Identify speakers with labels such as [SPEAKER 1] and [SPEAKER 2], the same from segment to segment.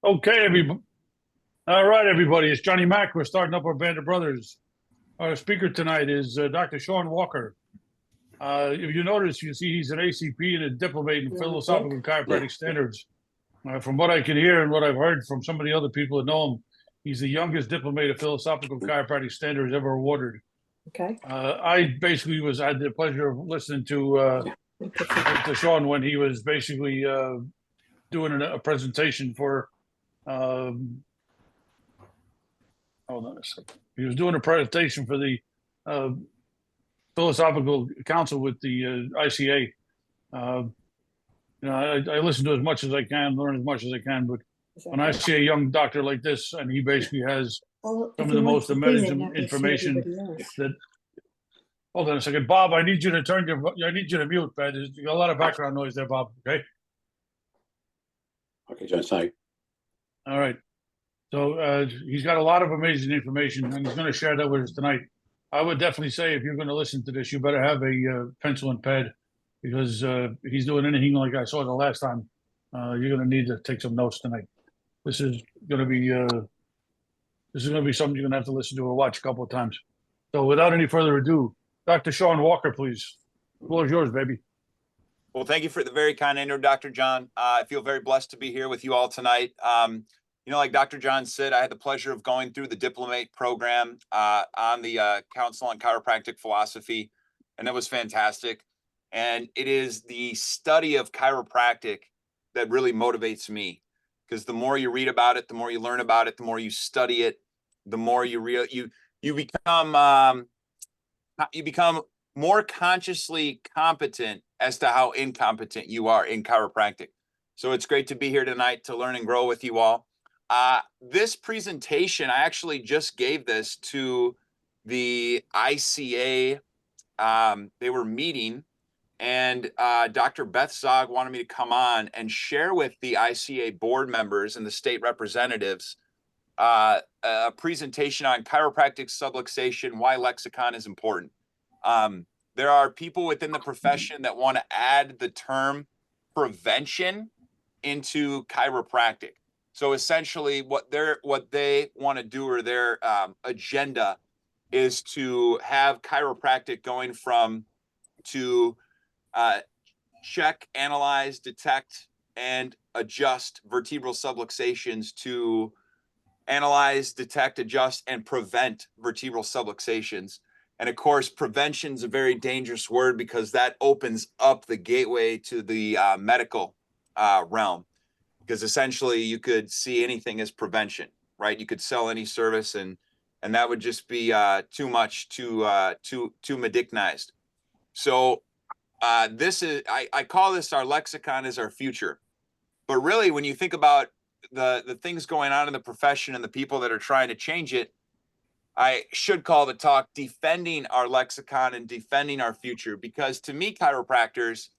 [SPEAKER 1] Okay, everybody. All right, everybody. It's Johnny Mack. We're starting up our band of brothers. Our speaker tonight is Dr. Sean Walker. If you notice, you see he's an ACP and a diplomate in philosophical chiropractic standards. From what I can hear and what I've heard from some of the other people that know him, he's the youngest diplomate of philosophical chiropractic standards ever awarded.
[SPEAKER 2] Okay.
[SPEAKER 1] I basically had the pleasure of listening to Sean when he was basically doing a presentation for um, hold on a second. He was doing a presentation for the uh, philosophical council with the ICA. I listen to as much as I can, learn as much as I can. But when I see a young doctor like this, and he basically has some of the most amazing information that. Hold on a second, Bob. I need you to I need you to mute, man. There's a lot of background noise there, Bob. Okay.
[SPEAKER 3] Okay, John. Sorry.
[SPEAKER 1] All right. So he's got a lot of amazing information, and he's going to share that with us tonight. I would definitely say if you're going to listen to this, you better have a pencil and pad because if he's doing anything like I saw the last time, you're going to need to take some notes tonight. This is going to be something you're going to have to listen to or watch a couple of times. So without any further ado, Dr. Sean Walker, please. The floor is yours, baby.
[SPEAKER 4] Well, thank you for the very kind intro, Dr. John. I feel very blessed to be here with you all tonight. Like Dr. John said, I had the pleasure of going through the diplomate program on the Council on Chiropractic Philosophy, and that was fantastic. And it is the study of chiropractic that really motivates me, because the more you read about it, the more you learn about it, the more you study it, the more you become more consciously competent as to how incompetent you are in chiropractic. So it's great to be here tonight to learn and grow with you all. This presentation, I actually just gave this to the ICA. They were meeting, and Dr. Beth Zog wanted me to come on and share with the ICA board members and the state representatives a presentation on chiropractic subluxation, why lexicon is important. There are people within the profession that want to add the term prevention into chiropractic. So essentially what they want to do, or their agenda, is to have chiropractic going from to check, analyze, detect, and adjust vertebral subluxations to analyze, detect, adjust, and prevent vertebral subluxations. And of course, prevention is a very dangerous word because that opens up the gateway to the medical realm. Because essentially, you could see anything as prevention, right? You could sell any service, and that would just be too much, too medicnized. So this is I call this our lexicon is our future. But really, when you think about the things going on in the profession and the people that are trying to change it, I should call the talk defending our lexicon and defending our future, because to me, chiropractors,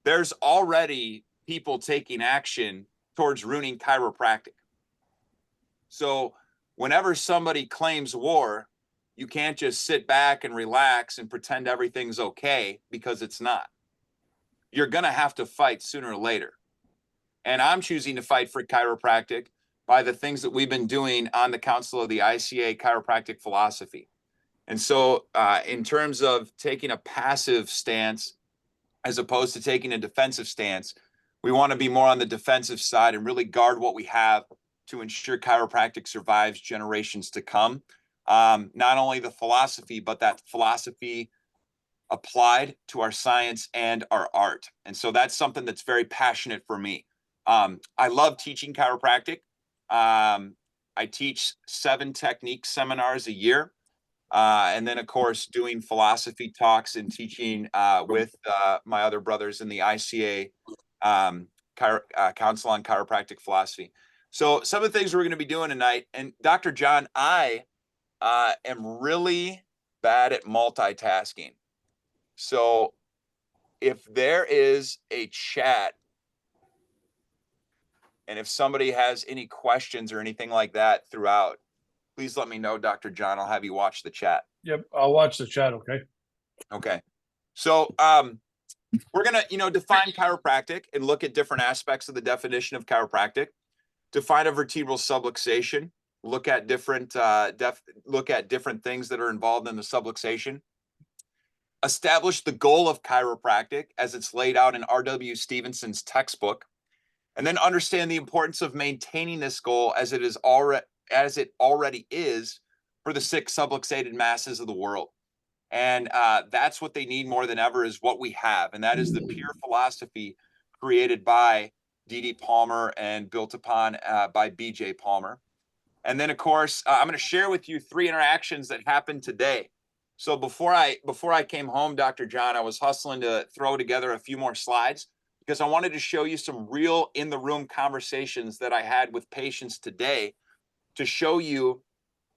[SPEAKER 4] there's already people taking action towards ruining chiropractic. So whenever somebody claims war, you can't just sit back and relax and pretend everything's okay, because it's not. You're going to have to fight sooner or later. And I'm choosing to fight for chiropractic by the things that we've been doing on the Council of the ICA Chiropractic Philosophy. And so in terms of taking a passive stance as opposed to taking a defensive stance, we want to be more on the defensive side and really guard what we have to ensure chiropractic survives generations to come. Not only the philosophy, but that philosophy applied to our science and our art. And so that's something that's very passionate for me. I love teaching chiropractic. I teach 7 technique seminars a year. And then, of course, doing philosophy talks and teaching with my other brothers in the ICA Council on Chiropractic Philosophy. So some of the things we're going to be doing tonight, and Dr. John, I am really bad at multitasking. So if there is a chat, and if somebody has any questions or anything like that throughout, please let me know, Dr. John. I'll have you watch the chat.
[SPEAKER 1] Yep, I'll watch the chat, okay?
[SPEAKER 4] Okay. So we're going to, define chiropractic and look at different aspects of the definition of chiropractic. to find a vertebral subluxation, look at different things that are involved in the subluxation. Establish the goal of chiropractic as it's laid out in R.W. Stevenson's textbook, and then understand the importance of maintaining this goal as it already is for the sick subluxated masses of the world. And that's what they need more than ever, is what we have, and that is the pure philosophy created by D.D. Palmer and built upon by B.J. Palmer. And then, of course, I'm going to share with you 3 interactions that happened today. So before I came home, Dr. John, I was hustling to throw together a few more slides because I wanted to show you some real in-the-room conversations that I had with patients today to show you,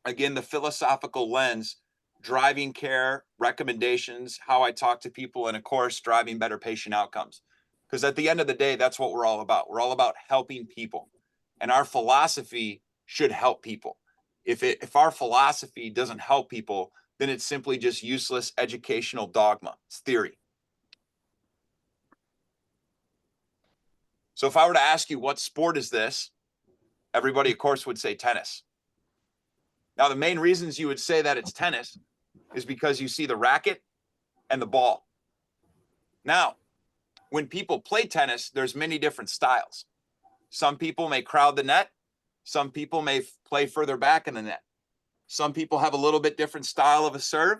[SPEAKER 4] again, the philosophical lens, driving care, recommendations, how I talk to people, and, of course, driving better patient outcomes. Because at the end of the day, that's what we're all about. We're all about helping people. And our philosophy should help people. If our philosophy doesn't help people, then it's simply just useless educational dogma. It's theory. So if I were to ask you, what sport is this? Everybody, of course, would say tennis. Now, the main reasons you would say that it's tennis is because you see the racket and the ball. Now, when people play tennis, there's many different styles. Some people may crowd the net. Some people may play further back in the net. Some people have a little bit different style of a serve.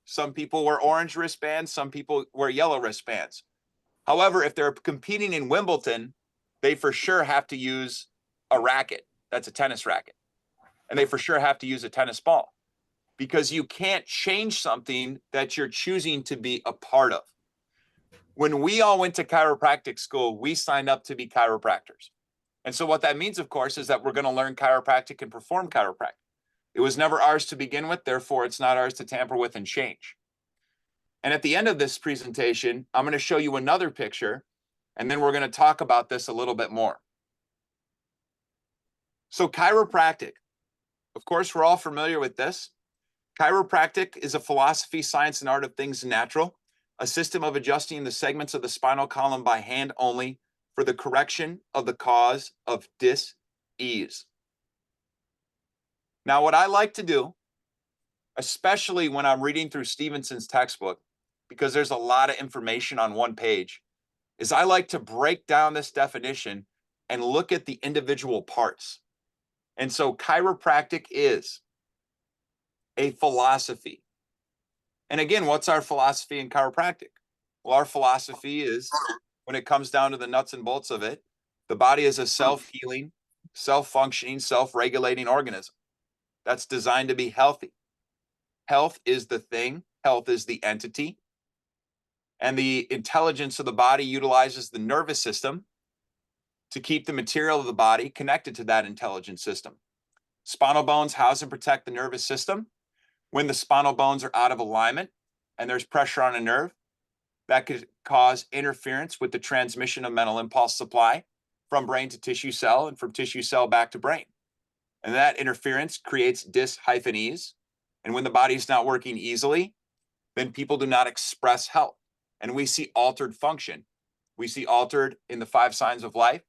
[SPEAKER 4] Some people wear orange wristbands. Some people wear yellow wristbands. However, if they're competing in Wimbledon, they for sure have to use a racket. That's a tennis racket. And they for sure have to use a tennis ball, because you can't change something that you're choosing to be a part of. When we all went to chiropractic school, we signed up to be chiropractors. And so what that means, of course, is that we're going to learn chiropractic and perform chiropractic. It was never ours to begin with, therefore it's not ours to tamper with and change. And at the end of this presentation, I'm going to show you another picture, and then we're going to talk about this a little bit more. So chiropractic, of course, we're all familiar with this. Chiropractic is a philosophy, science, and art of things natural, a system of adjusting the segments of the spinal column by hand only for the correction of the cause of dis-ease. Now, what I like to do, especially when I'm reading through Stevenson's textbook, because there's a lot of information on one page, is I like to break down this definition and look at the individual parts. And so chiropractic is a philosophy. And again, what's our philosophy in chiropractic? Well, our philosophy is, when it comes down to the nuts and bolts of it, the body is a self-healing, self-functioning, self-regulating organism that's designed to be healthy. Health is the thing. Health is the entity. And the intelligence of the body utilizes the nervous system to keep the material of the body connected to that intelligent system. Spinal bones house and protect the nervous system. When the spinal bones are out of alignment and there's pressure on a nerve, that could cause interference with the transmission of mental impulse supply from brain to tissue cell and from tissue cell back to brain. And that interference creates dis-ease. And when the body's not working easily, then people do not express health. And we see altered function. We see altered in the 5 signs of life.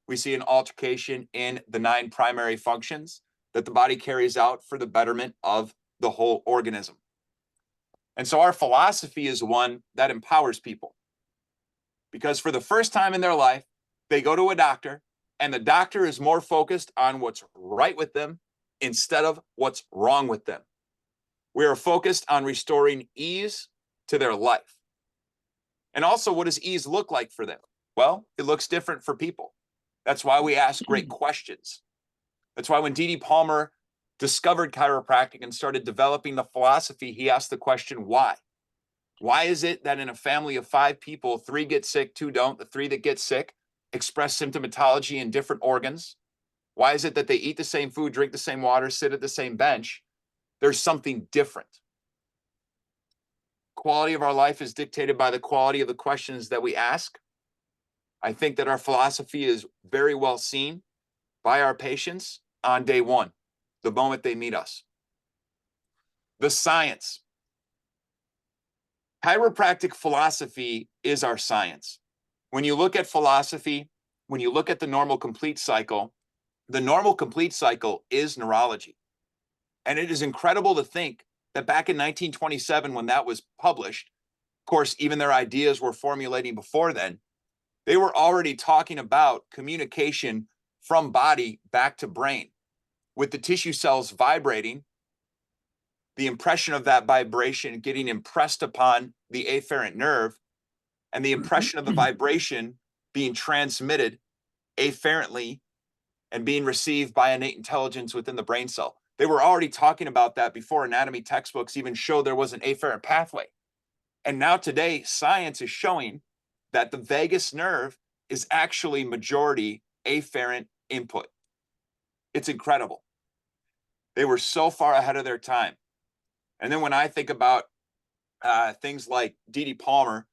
[SPEAKER 4] We see an altercation in the 9 primary functions that the body carries out for the betterment of the whole organism. And so our philosophy is one that empowers people, because for the first time in their life, they go to a doctor and the doctor is more focused on what's right with them instead of what's wrong with them. We are focused on restoring ease to their life. And also, what does ease look like for them? Well, it looks different for people. That's why we ask great questions. That's why when D.D. Palmer discovered chiropractic and started developing the philosophy, he asked the question, why? Why is it that in a family of 5 people, 3 get sick, 2 don't? The 3 that get sick express symptomatology in different organs. Why is it that they eat the same food, drink the same water, sit at the same bench? There's something different. Quality of our life is dictated by the quality of the questions that we ask. I think that our philosophy is very well seen by our patients on day 1, the moment they meet us. The science. Chiropractic philosophy is our science. When you look at philosophy, when you look at the normal complete cycle, the normal complete cycle is neurology. And it is incredible to think that back in 1927, when that was published, of course, even their ideas were formulating before then, they were already talking about communication from body back to brain, with the tissue cells vibrating, the impression of that vibration getting impressed upon the afferent nerve, and the impression of the vibration being transmitted afferently and being received by innate intelligence within the brain cell. They were already talking about that before anatomy textbooks even showed there was an afferent pathway. And now today, science is showing that the vagus nerve is actually majority afferent input. It's incredible. They were so far ahead of their time. And then when I think about things like D.D. Palmer,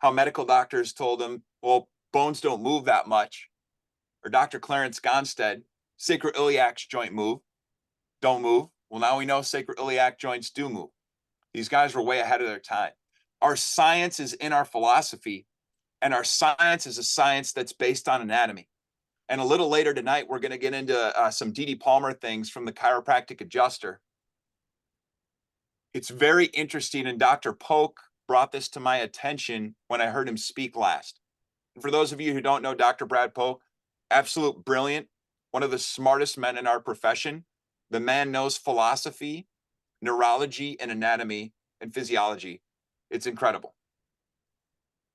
[SPEAKER 4] how medical doctors told him, well, bones don't move that much, or Dr. Clarence Gonstead, sacroiliac joint don't move. Well, now we know sacroiliac joints do move. These guys were way ahead of their time. Our science is in our philosophy, and our science is a science that's based on anatomy. And a little later tonight, we're going to get into some D.D. Palmer things from the chiropractic adjuster. It's very interesting, and Dr. Polk brought this to my attention when I heard him speak last. And for those of you who don't know Dr. Brad Polk, absolute brilliant, one of the smartest men in our profession. The man knows philosophy, neurology, and anatomy and physiology. It's incredible.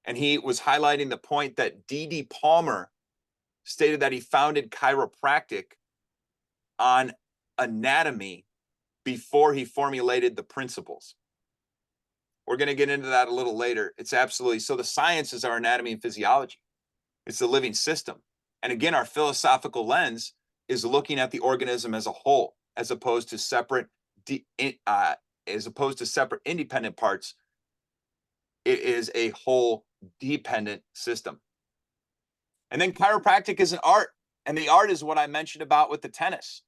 [SPEAKER 4] And he was highlighting the point that D.D. Palmer stated that he founded chiropractic on anatomy before he formulated the principles. We're going to get into that a little later. It's absolutely, so the science is our anatomy and physiology. It's the living system. And again, our philosophical lens is looking at the organism as a whole, as opposed to separate independent parts. It is a whole dependent system. And then chiropractic is an art. And the art is what I mentioned about with the tennis.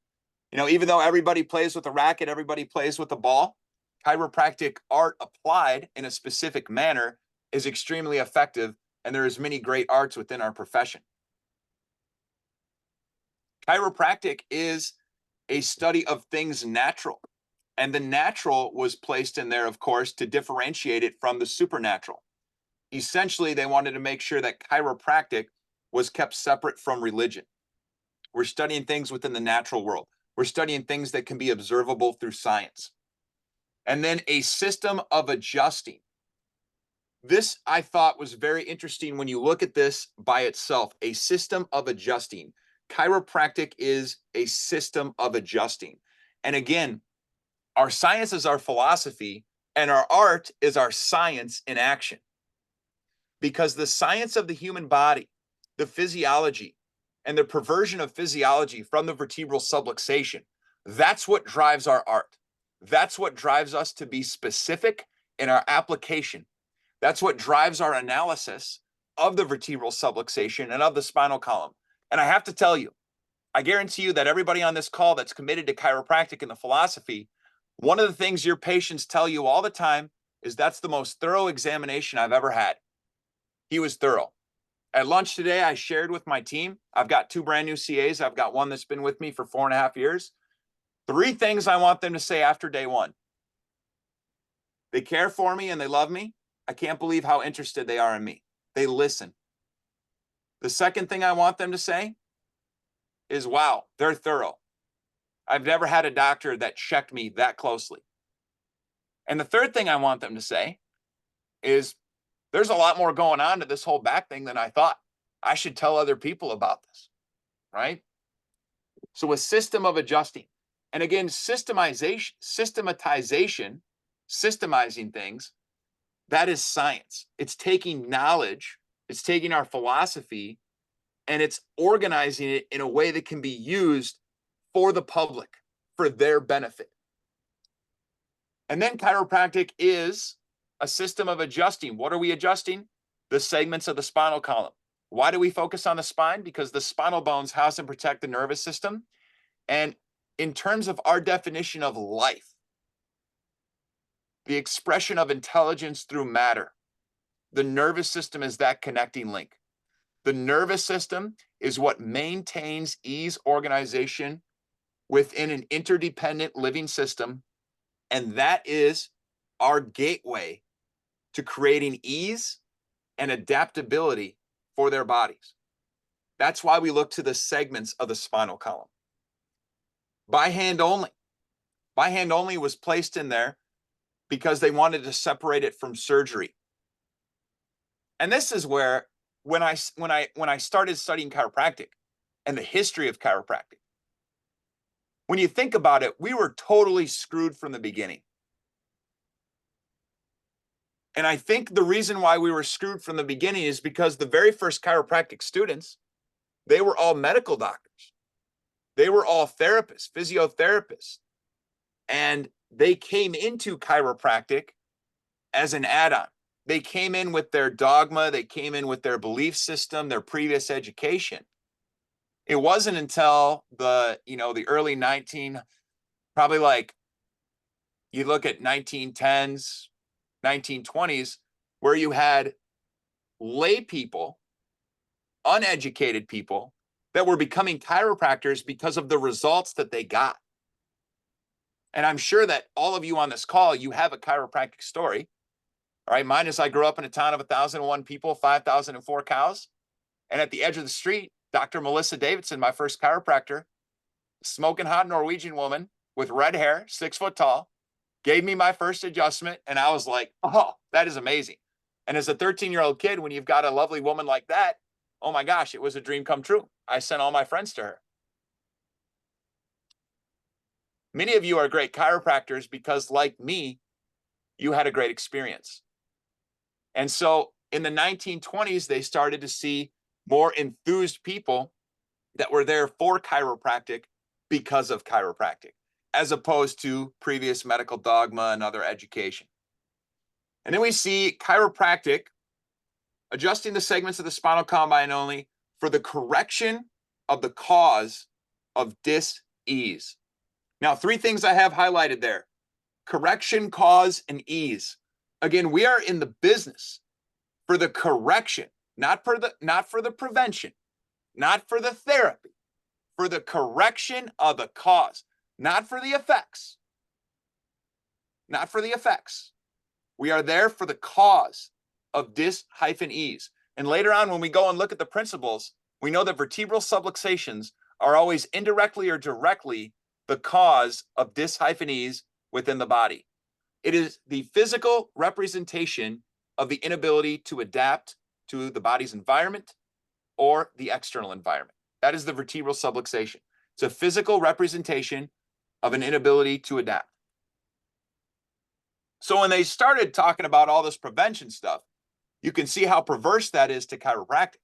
[SPEAKER 4] You know, even though everybody plays with a racket, everybody plays with a ball, chiropractic art applied in a specific manner is extremely effective. And there is many great arts within our profession. Chiropractic is a study of things natural. And the natural was placed in there, of course, to differentiate it from the supernatural. Essentially, they wanted to make sure that chiropractic was kept separate from religion. We're studying things within the natural world. We're studying things that can be observable through science. And then a system of adjusting. This, I thought, was very interesting when you look at this by itself, a system of adjusting. Chiropractic is a system of adjusting. And again, our science is our philosophy, and our art is our science in action. Because the science of the human body, the physiology, and the perversion of physiology from the vertebral subluxation, that's what drives our art. That's what drives us to be specific in our application. That's what drives our analysis of the vertebral subluxation and of the spinal column. And I have to tell you, I guarantee you that everybody on this call that's committed to chiropractic and the philosophy, one of the things your patients tell you all the time is that's the most thorough examination I've ever had. He was thorough. At lunch today, I shared with my team, I've got 2 brand new CAs. I've got one that's been with me for 4.5 years. 3 things I want them to say after day 1. They care for me and they love me. I can't believe how interested they are in me. They listen. The second thing I want them to say is, wow, they're thorough. I've never had a doctor that checked me that closely. And the third thing I want them to say is, there's a lot more going on to this whole back thing than I thought. I should tell other people about this, right? So a system of adjusting. And again, systematizing things, that is science. It's taking knowledge, it's taking our philosophy, and it's organizing it in a way that can be used for the public, for their benefit. And then chiropractic is a system of adjusting. What are we adjusting? The segments of the spinal column. Why do we focus on the spine? Because the spinal bones house and protect the nervous system. And in terms of our definition of life, the expression of intelligence through matter, the nervous system is that connecting link. The nervous system is what maintains ease organization within an interdependent living system. And that is our gateway to creating ease and adaptability for their bodies. That's why we look to the segments of the spinal column. By hand only. By hand only was placed in there because they wanted to separate it from surgery. And this is where when I started studying chiropractic and the history of chiropractic, when you think about it, we were totally screwed from the beginning. And I think the reason why we were screwed from the beginning is because the very first chiropractic students, they were all medical doctors. They were all therapists, physiotherapists. And they came into chiropractic as an add-on. They came in with their dogma, they came in with their belief system, their previous education. It wasn't until the early probably like you look at 1910s, 1920s, where you had lay people, uneducated people that were becoming chiropractors because of the results that they got. And I'm sure that all of you on this call, you have a chiropractic story. All right, mine is I grew up in a town of 1,001 people, 5,004 cows. And at the edge of the street, Dr. Melissa Davidson, my first chiropractor, smoking hot Norwegian woman with red hair, 6 foot tall, gave me my first adjustment. And I was like, oh, that is amazing. And as a 13-year-old kid, when you've got a lovely woman like that, oh my gosh, it was a dream come true. I sent all my friends to her. Many of you are great chiropractors because, like me, you had a great experience. And so in the 1920s, they started to see more enthused people that were there for chiropractic because of chiropractic, as opposed to previous medical dogma and other education. And then we see chiropractic adjusting the segments of the spinal column only for the correction of the cause of dis-ease. Now, 3 things I have highlighted there: correction, cause, and ease. Again, we are in the business for the correction, not for the prevention, not for the therapy, for the correction of the cause, not for the effects. Not for the effects. We are there for the cause of dis-ease. And later on, when we go and look at the principles, we know that vertebral subluxations are always indirectly or directly the cause of dis-ease within the body. It is the physical representation of the inability to adapt to the body's environment or the external environment. That is the vertebral subluxation. It's a physical representation of an inability to adapt. So when they started talking about all this prevention stuff, you can see how perverse that is to chiropractic.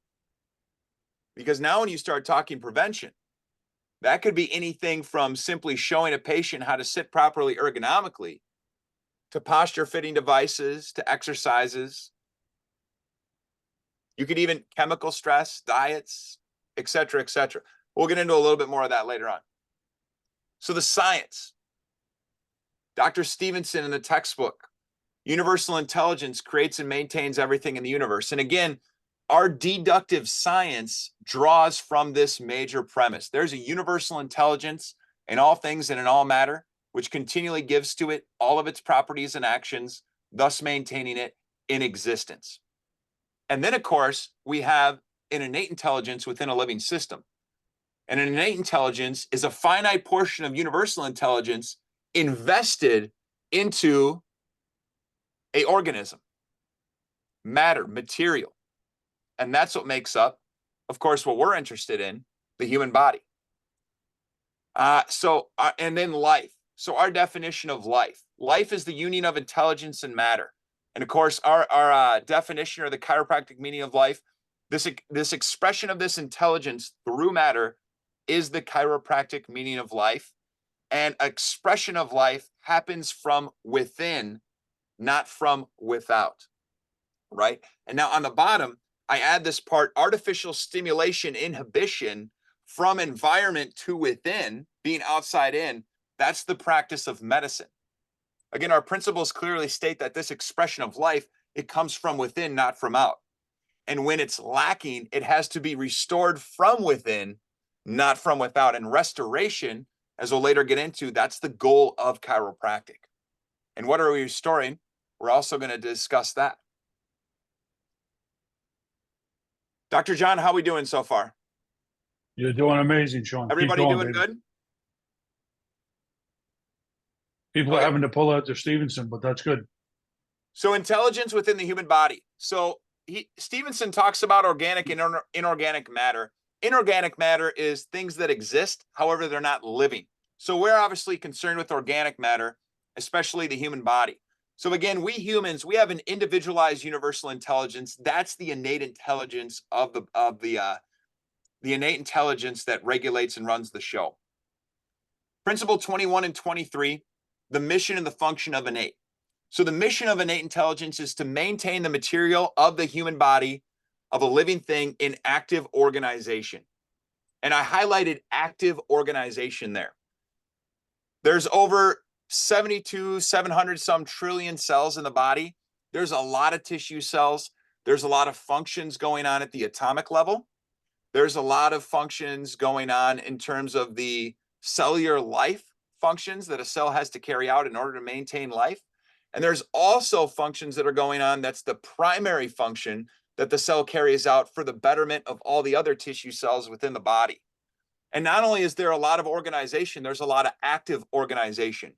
[SPEAKER 4] Because now when you start talking prevention, that could be anything from simply showing a patient how to sit properly ergonomically, to posture fitting devices, to exercises. You could even chemical stress, diets, et cetera, et cetera. We'll get into a little bit more of that later on. So the science. Dr. Stevenson in the textbook, Universal Intelligence creates and maintains everything in the universe. And again, our deductive science draws from this major premise. There's a universal intelligence in all things and in all matter, which continually gives to it all of its properties and actions, thus maintaining it in existence. And then, of course, we have an innate intelligence within a living system. And an innate intelligence is a finite portion of universal intelligence invested into an organism, matter, material. And that's what makes up, of course, what we're interested in, the human body. And then life. So our definition of life. Life is the union of intelligence and matter. And of course, our definition or the chiropractic meaning of life, this expression of this intelligence through matter is the chiropractic meaning of life. And expression of life happens from within, not from without, right? And now on the bottom, I add this part: artificial stimulation inhibition from environment to within, being outside in. That's the practice of medicine. Again, our principles clearly state that this expression of life, it comes from within, not from out. And when it's lacking, it has to be restored from within, not from without. And restoration, as we'll later get into, that's the goal of chiropractic. And what are we restoring? We're also going to discuss that. Dr. John, how are we doing so far?
[SPEAKER 1] You're doing amazing, Sean. Keep
[SPEAKER 4] Everybody
[SPEAKER 1] going,
[SPEAKER 4] doing
[SPEAKER 1] baby.
[SPEAKER 4] good?
[SPEAKER 1] People are
[SPEAKER 4] Okay.
[SPEAKER 1] having to pull out their Stevenson, but that's good.
[SPEAKER 4] So intelligence within the human body. So Stevenson talks about organic and inorganic matter. Inorganic matter is things that exist, however, they're not living. So we're obviously concerned with organic matter, especially the human body. So again, we humans, we have an individualized universal intelligence. That's the innate intelligence of the innate intelligence that regulates and runs the show. Principle 21 and 23, the mission and the function of innate. So the mission of innate intelligence is to maintain the material of the human body of a living thing in active organization. And I highlighted active organization there. There's over 700 some trillion cells in the body. There's a lot of tissue cells. There's a lot of functions going on at the atomic level. There's a lot of functions going on in terms of the cellular life functions that a cell has to carry out in order to maintain life. And there's also functions that are going on. That's the primary function that the cell carries out for the betterment of all the other tissue cells within the body. And not only is there a lot of organization, there's a lot of active organization.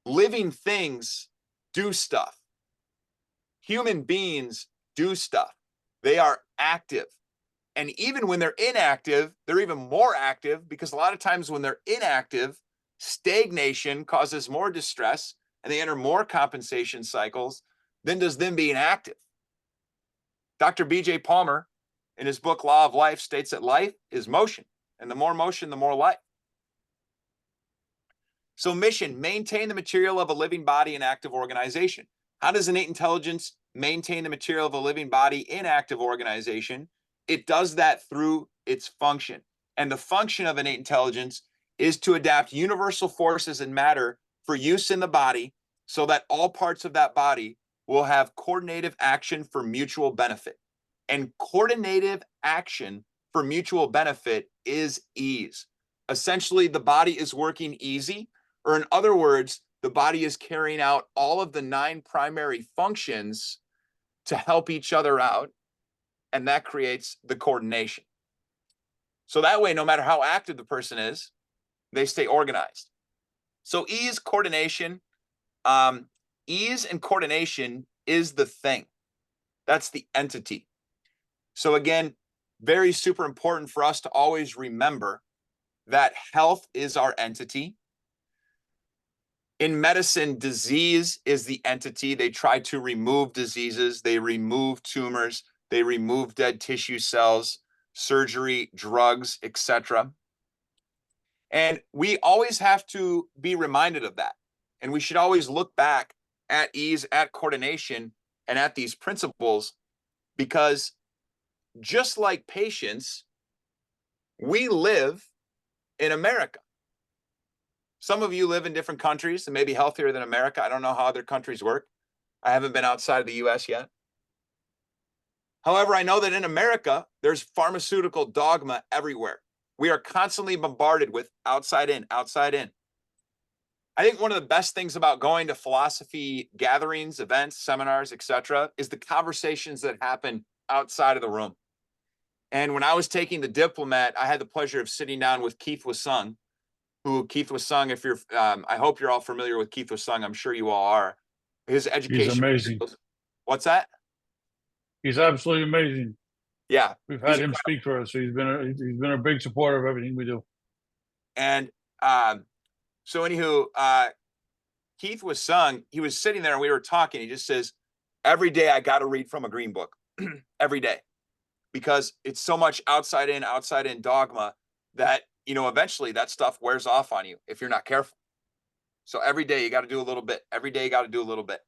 [SPEAKER 4] Living things do stuff. Human beings do stuff. They are active. And even when they're inactive, they're even more active, because a lot of times when they're inactive, stagnation causes more distress and they enter more compensation cycles than does them being active. Dr. B.J. Palmer, in his book Law of Life, states that life is motion, and the more motion, the more life. So mission, maintain the material of a living body in active organization. How does innate intelligence maintain the material of a living body in active organization? It does that through its function. And the function of innate intelligence is to adapt universal forces in matter for use in the body so that all parts of that body will have coordinative action for mutual benefit. And coordinative action for mutual benefit is ease. Essentially, the body is working easy, or in other words, the body is carrying out all of the 9 primary functions to help each other out, and that creates the coordination. So that way, no matter how active the person is, they stay organized. So ease, coordination, ease and coordination is the thing. That's the entity. So again, very super important for us to always remember that health is our entity. In medicine, disease is the entity. They try to remove diseases. They remove tumors. They remove dead tissue cells, surgery, drugs, etc. And we always have to be reminded of that. And we should always look back at ease, at coordination, and at these principles, because just like patience, we live in America. Some of you live in different countries and maybe healthier than America. I don't know how other countries work. I haven't been outside of the US yet. However, I know that in America, there's pharmaceutical dogma everywhere. We are constantly bombarded with outside in, outside in. I think one of the best things about going to philosophy gatherings, events, seminars, etc., is the conversations that happen outside of the room. And when I was taking the diplomat, I had the pleasure of sitting down with Keith Wasung, if you're, I hope you're all familiar with Keith Wasung. I'm sure you all are. His education.
[SPEAKER 1] He's amazing.
[SPEAKER 4] What's that?
[SPEAKER 1] He's absolutely amazing.
[SPEAKER 4] Yeah.
[SPEAKER 1] We've had him speak for us. So he's been a big supporter of everything we do.
[SPEAKER 4] And so anywho, Keith Wasung, he was sitting there and we were talking. He just says, every day I got to read from a green book every day, because it's so much outside in dogma that, you know, eventually that stuff wears off on you if you're not careful. So every day you got to do a little bit. Every day you got to do a little bit.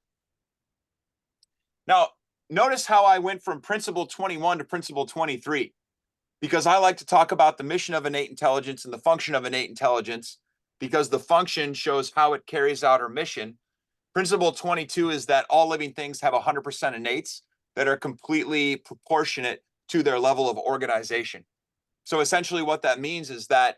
[SPEAKER 4] Now, notice how I went from principle 21 to principle 23, because I like to talk about the mission of innate intelligence and the function of innate intelligence, because the function shows how it carries out our mission. Principle 22 is that all living things have 100% innates. that are completely proportionate to their level of organization. So essentially what that means is that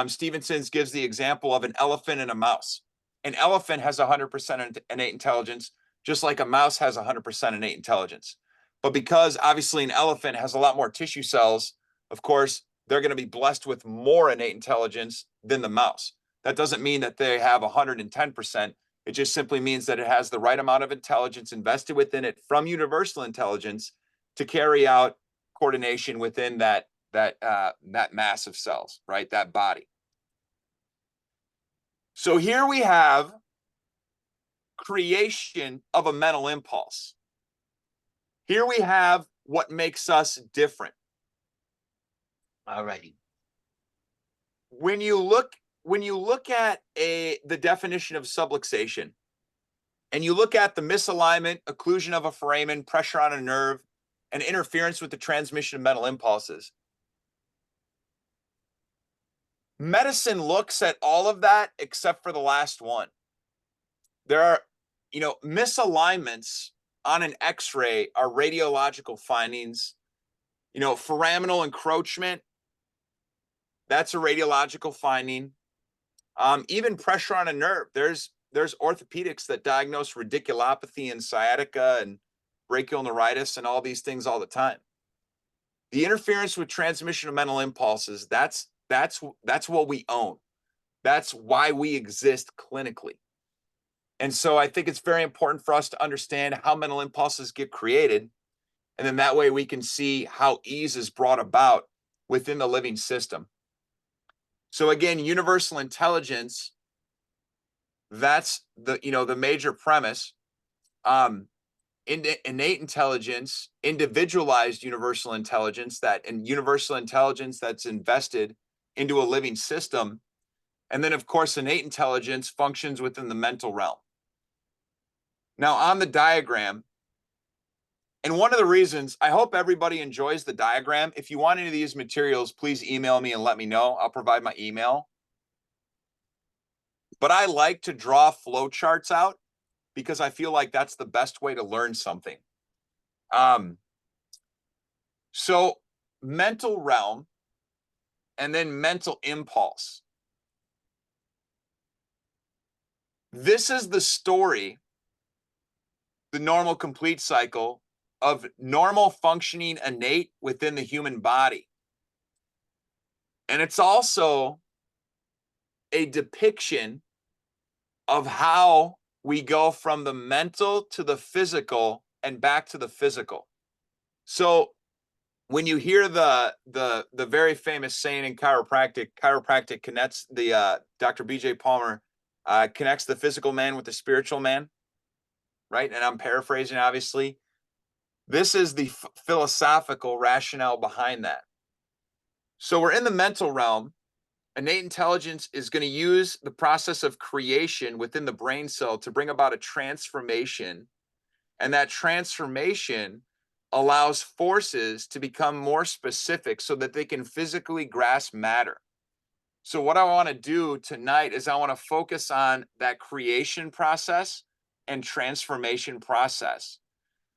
[SPEAKER 4] Stevenson's gives the example of an elephant and a mouse. An elephant has 100% innate intelligence, just like a mouse has 100% innate intelligence. But because obviously an elephant has a lot more tissue cells, of course, they're going to be blessed with more innate intelligence than the mouse. That doesn't mean that they have 110%. It just simply means that it has the right amount of intelligence invested within it from universal intelligence to carry out coordination within that mass of cells, right? That body. So here we have creation of a mental impulse. Here we have what makes us different.
[SPEAKER 2] All righty.
[SPEAKER 4] When you look at the definition of subluxation, and you look at the misalignment, occlusion of a foramen, pressure on a nerve, and interference with the transmission of mental impulses, medicine looks at all of that except for the last one. There are, misalignments on an X-ray are radiological findings. Foraminal encroachment, that's a radiological finding. Even pressure on a nerve. There's orthopedics that diagnose radiculopathy and sciatica and brachial neuritis and all these things all the time. The interference with transmission of mental impulses, that's what we own. That's why we exist clinically. And so I think it's very important for us to understand how mental impulses get created. And then that way we can see how ease is brought about within the living system. So again, universal intelligence, that's the major premise. Innate intelligence, individualized universal intelligence, universal intelligence that's invested into a living system. And then, of course, innate intelligence functions within the mental realm. Now, on the diagram, and one of the reasons, I hope everybody enjoys the diagram. If you want any of these materials, please email me and let me know. I'll provide my email. But I like to draw flow charts out because I feel like that's the best way to learn something. So mental realm and then mental impulse. This is the story, the normal complete cycle of normal functioning innate within the human body. And it's also a depiction of how we go from the mental to the physical and back to the physical. So when you hear the very famous saying in chiropractic connects the Dr. B.J. Palmer connects the physical man with the spiritual man, right? And I'm paraphrasing, obviously. This is the philosophical rationale behind that. So we're in the mental realm. Innate intelligence is going to use the process of creation within the brain cell to bring about a transformation. And that transformation allows forces to become more specific so that they can physically grasp matter. So what I want to do tonight is I want to focus on that creation process and transformation process.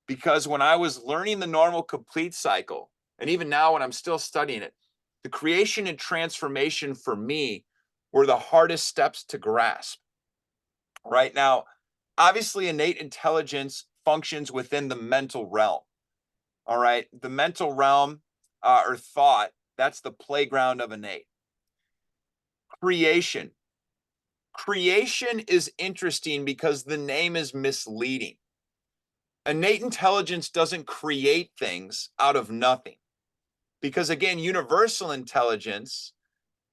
[SPEAKER 4] Because when I was learning the normal complete cycle, and even now when I'm still studying it, the creation and transformation for me were the hardest steps to grasp. Right now, obviously innate intelligence functions within the mental realm. All right, the mental realm or thought, that's the playground of innate. Creation. Creation is interesting because the name is misleading. Innate intelligence doesn't create things out of nothing. Because again, universal intelligence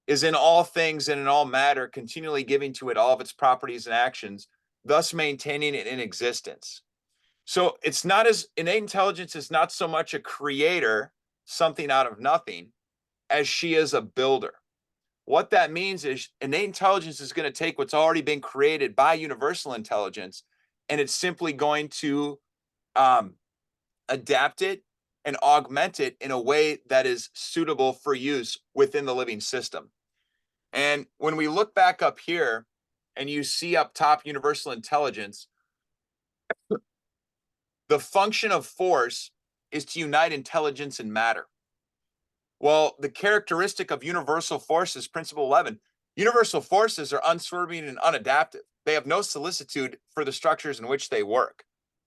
[SPEAKER 4] is in all things and in all matter, continually giving to it all of its properties and actions, thus maintaining it in existence. So it's not as innate intelligence is not so much a creator, something out of nothing, as she is a builder. What that means is innate intelligence is going to take what's already been created by universal intelligence, and it's simply going to adapt it and augment it in a way that is suitable for use within the living system. And when we look back up here and you see up top universal intelligence, The function of force is to unite intelligence and matter. Well, the characteristic of universal forces, principle 11, universal forces are unswerving and unadaptive. They have no solicitude for the structures in which they work.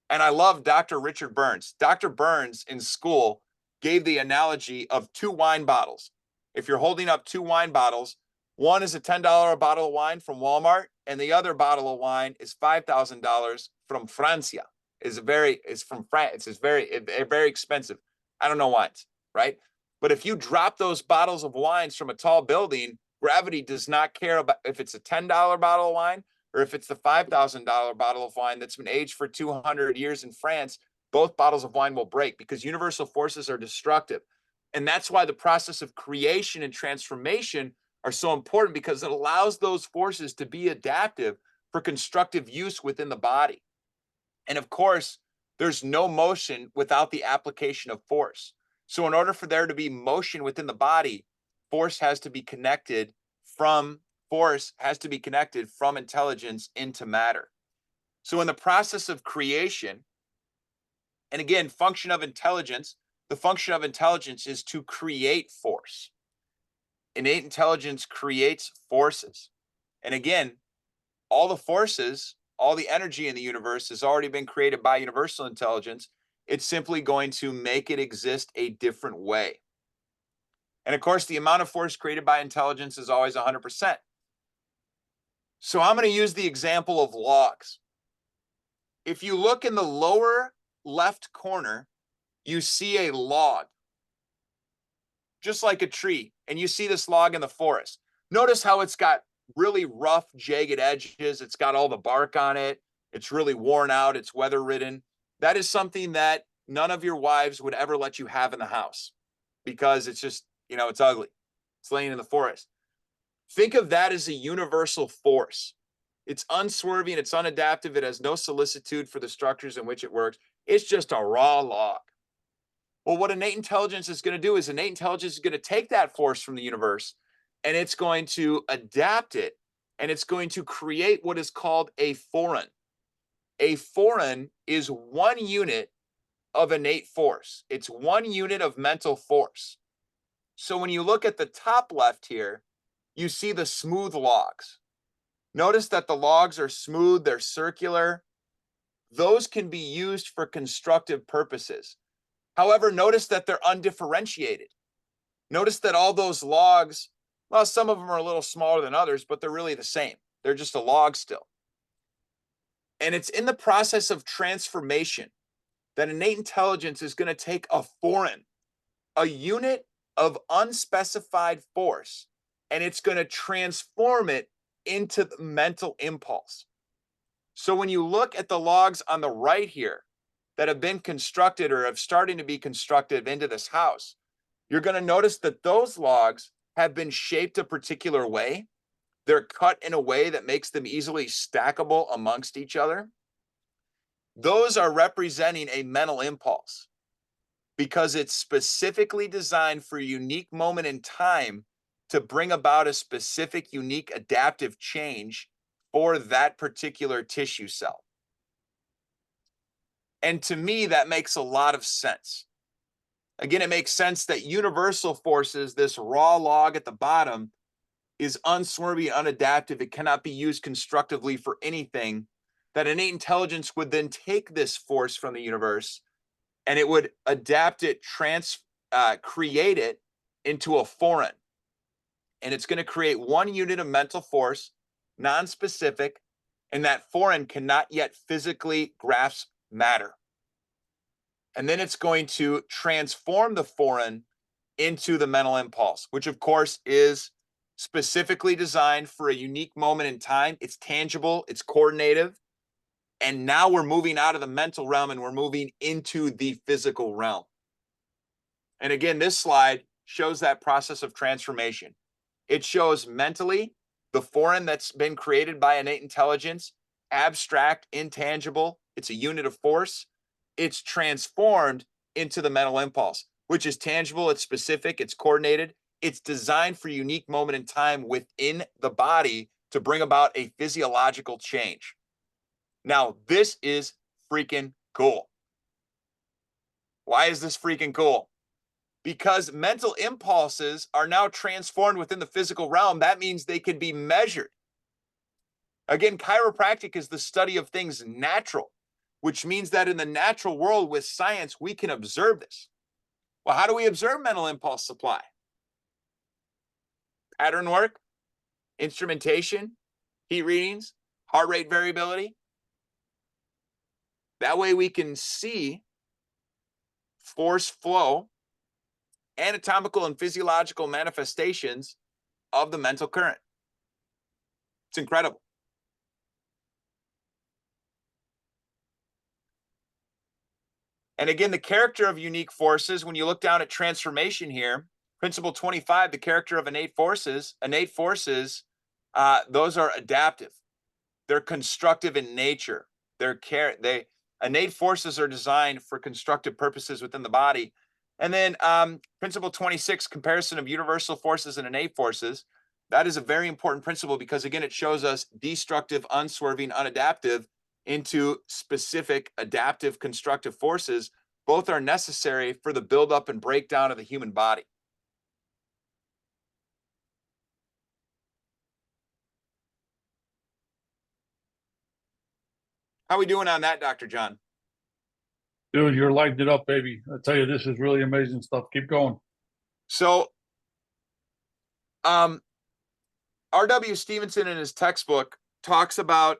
[SPEAKER 4] And I love Dr. Richard Burns. Dr. Burns in school gave the analogy of two wine bottles. If you're holding up two wine bottles, one is a $10 bottle of wine from Walmart, and the other bottle of wine is $5,000 from Francia. It's from France. It's very expensive. I don't know wines, right? But if you drop those bottles of wines from a tall building, gravity does not care about if it's a $10 bottle of wine or if it's the $5,000 bottle of wine that's been aged for 200 years in France. Both bottles of wine will break because universal forces are destructive. And that's why the process of creation and transformation are so important, because it allows those forces to be adaptive for constructive use within the body. And of course, there's no motion without the application of force. So in order for there to be motion within the body, force has to be connected from intelligence into matter. So in the process of creation, and again, function of intelligence, the function of intelligence is to create force. Innate intelligence creates forces. And again, all the forces, all the energy in the universe has already been created by universal intelligence. It's simply going to make it exist a different way. And of course, the amount of force created by intelligence is always 100%. So I'm going to use the example of logs. If you look in the lower left corner, you see a log, just like a tree, and you see this log in the forest. Notice how it's got really rough, jagged edges. It's got all the bark on it. It's really worn out. It's weather ridden. That is something that none of your wives would ever let you have in the house because it's just, it's ugly. It's laying in the forest. Think of that as a universal force. It's unswerving. It's unadaptive. It has no solicitude for the structures in which it works. It's just a raw log. Well, what innate intelligence is going to do is innate intelligence is going to take that force from the universe and it's going to adapt it, and it's going to create what is called a foreign. A foreign is 1 unit of innate force. It's 1 unit of mental force. So when you look at the top left here, you see the smooth logs. Notice that the logs are smooth, they're circular. Those can be used for constructive purposes. However, notice that they're undifferentiated. Notice that all those logs, well, some of them are a little smaller than others, but they're really the same. They're just a log still. And it's in the process of transformation that innate intelligence is going to take a foreign, a unit of unspecified force, and it's going to transform it into the mental impulse. So when you look at the logs on the right here that have been constructed or have starting to be constructed into this house, you're going to notice that those logs have been shaped a particular way. They're cut in a way that makes them easily stackable amongst each other. Those are representing a mental impulse because it's specifically designed for a unique moment in time to bring about a specific, unique, adaptive change for that particular tissue cell. And to me, that makes a lot of sense. Again, it makes sense that universal forces, this raw log at the bottom, is unswerving, unadaptive. It cannot be used constructively for anything. That innate intelligence would then take this force from the universe and it would adapt it, create it into a foreign. And it's going to create 1 unit of mental force, non-specific, and that foreign cannot yet physically grasp matter. And then it's going to transform the foreign into the mental impulse, which of course is specifically designed for a unique moment in time. It's tangible, it's coordinative. And now we're moving out of the mental realm and we're moving into the physical realm. And again, this slide shows that process of transformation. It shows mentally the foreign that's been created by innate intelligence, abstract, intangible. It's a unit of force. It's transformed into the mental impulse, which is tangible, it's specific, it's coordinated. It's designed for a unique moment in time within the body to bring about a physiological change. Now, this is freaking cool. Why is this freaking cool? Because mental impulses are now transformed within the physical realm. That means they can be measured. Again, chiropractic is the study of things natural, which means that in the natural world with science, we can observe this. Well, how do we observe mental impulse supply? Pattern work, instrumentation, heat readings, heart rate variability. That way we can see force flow, anatomical and physiological manifestations of the mental current. It's incredible. And again, the character of unique forces, when you look down at transformation here, principle 25, the character of innate forces, those are adaptive. They're constructive in nature. Innate forces are designed for constructive purposes within the body. And then principle 26, comparison of universal forces and innate forces. That is a very important principle because, again, it shows us destructive, unswerving, unadaptive into specific adaptive constructive forces. Both are necessary for the buildup and breakdown of the human body. How are we doing on that, Dr. John?
[SPEAKER 1] Dude, you're lighting it up, baby. I tell you, this is really amazing stuff. Keep going.
[SPEAKER 4] So, R.W. Stevenson in his textbook talks about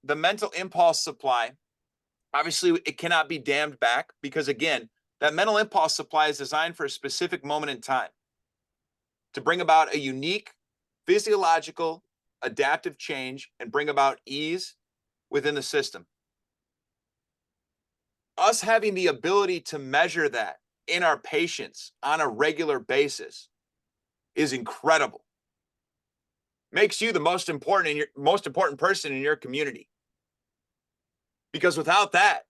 [SPEAKER 4] the mental impulse supply. Obviously, it cannot be dammed back because, again, that mental impulse supply is designed for a specific moment in time to bring about a unique physiological adaptive change and bring about ease within the system. Us having the ability to measure that in our patients on a regular basis is incredible. Makes you the most important person in your community. Because without that,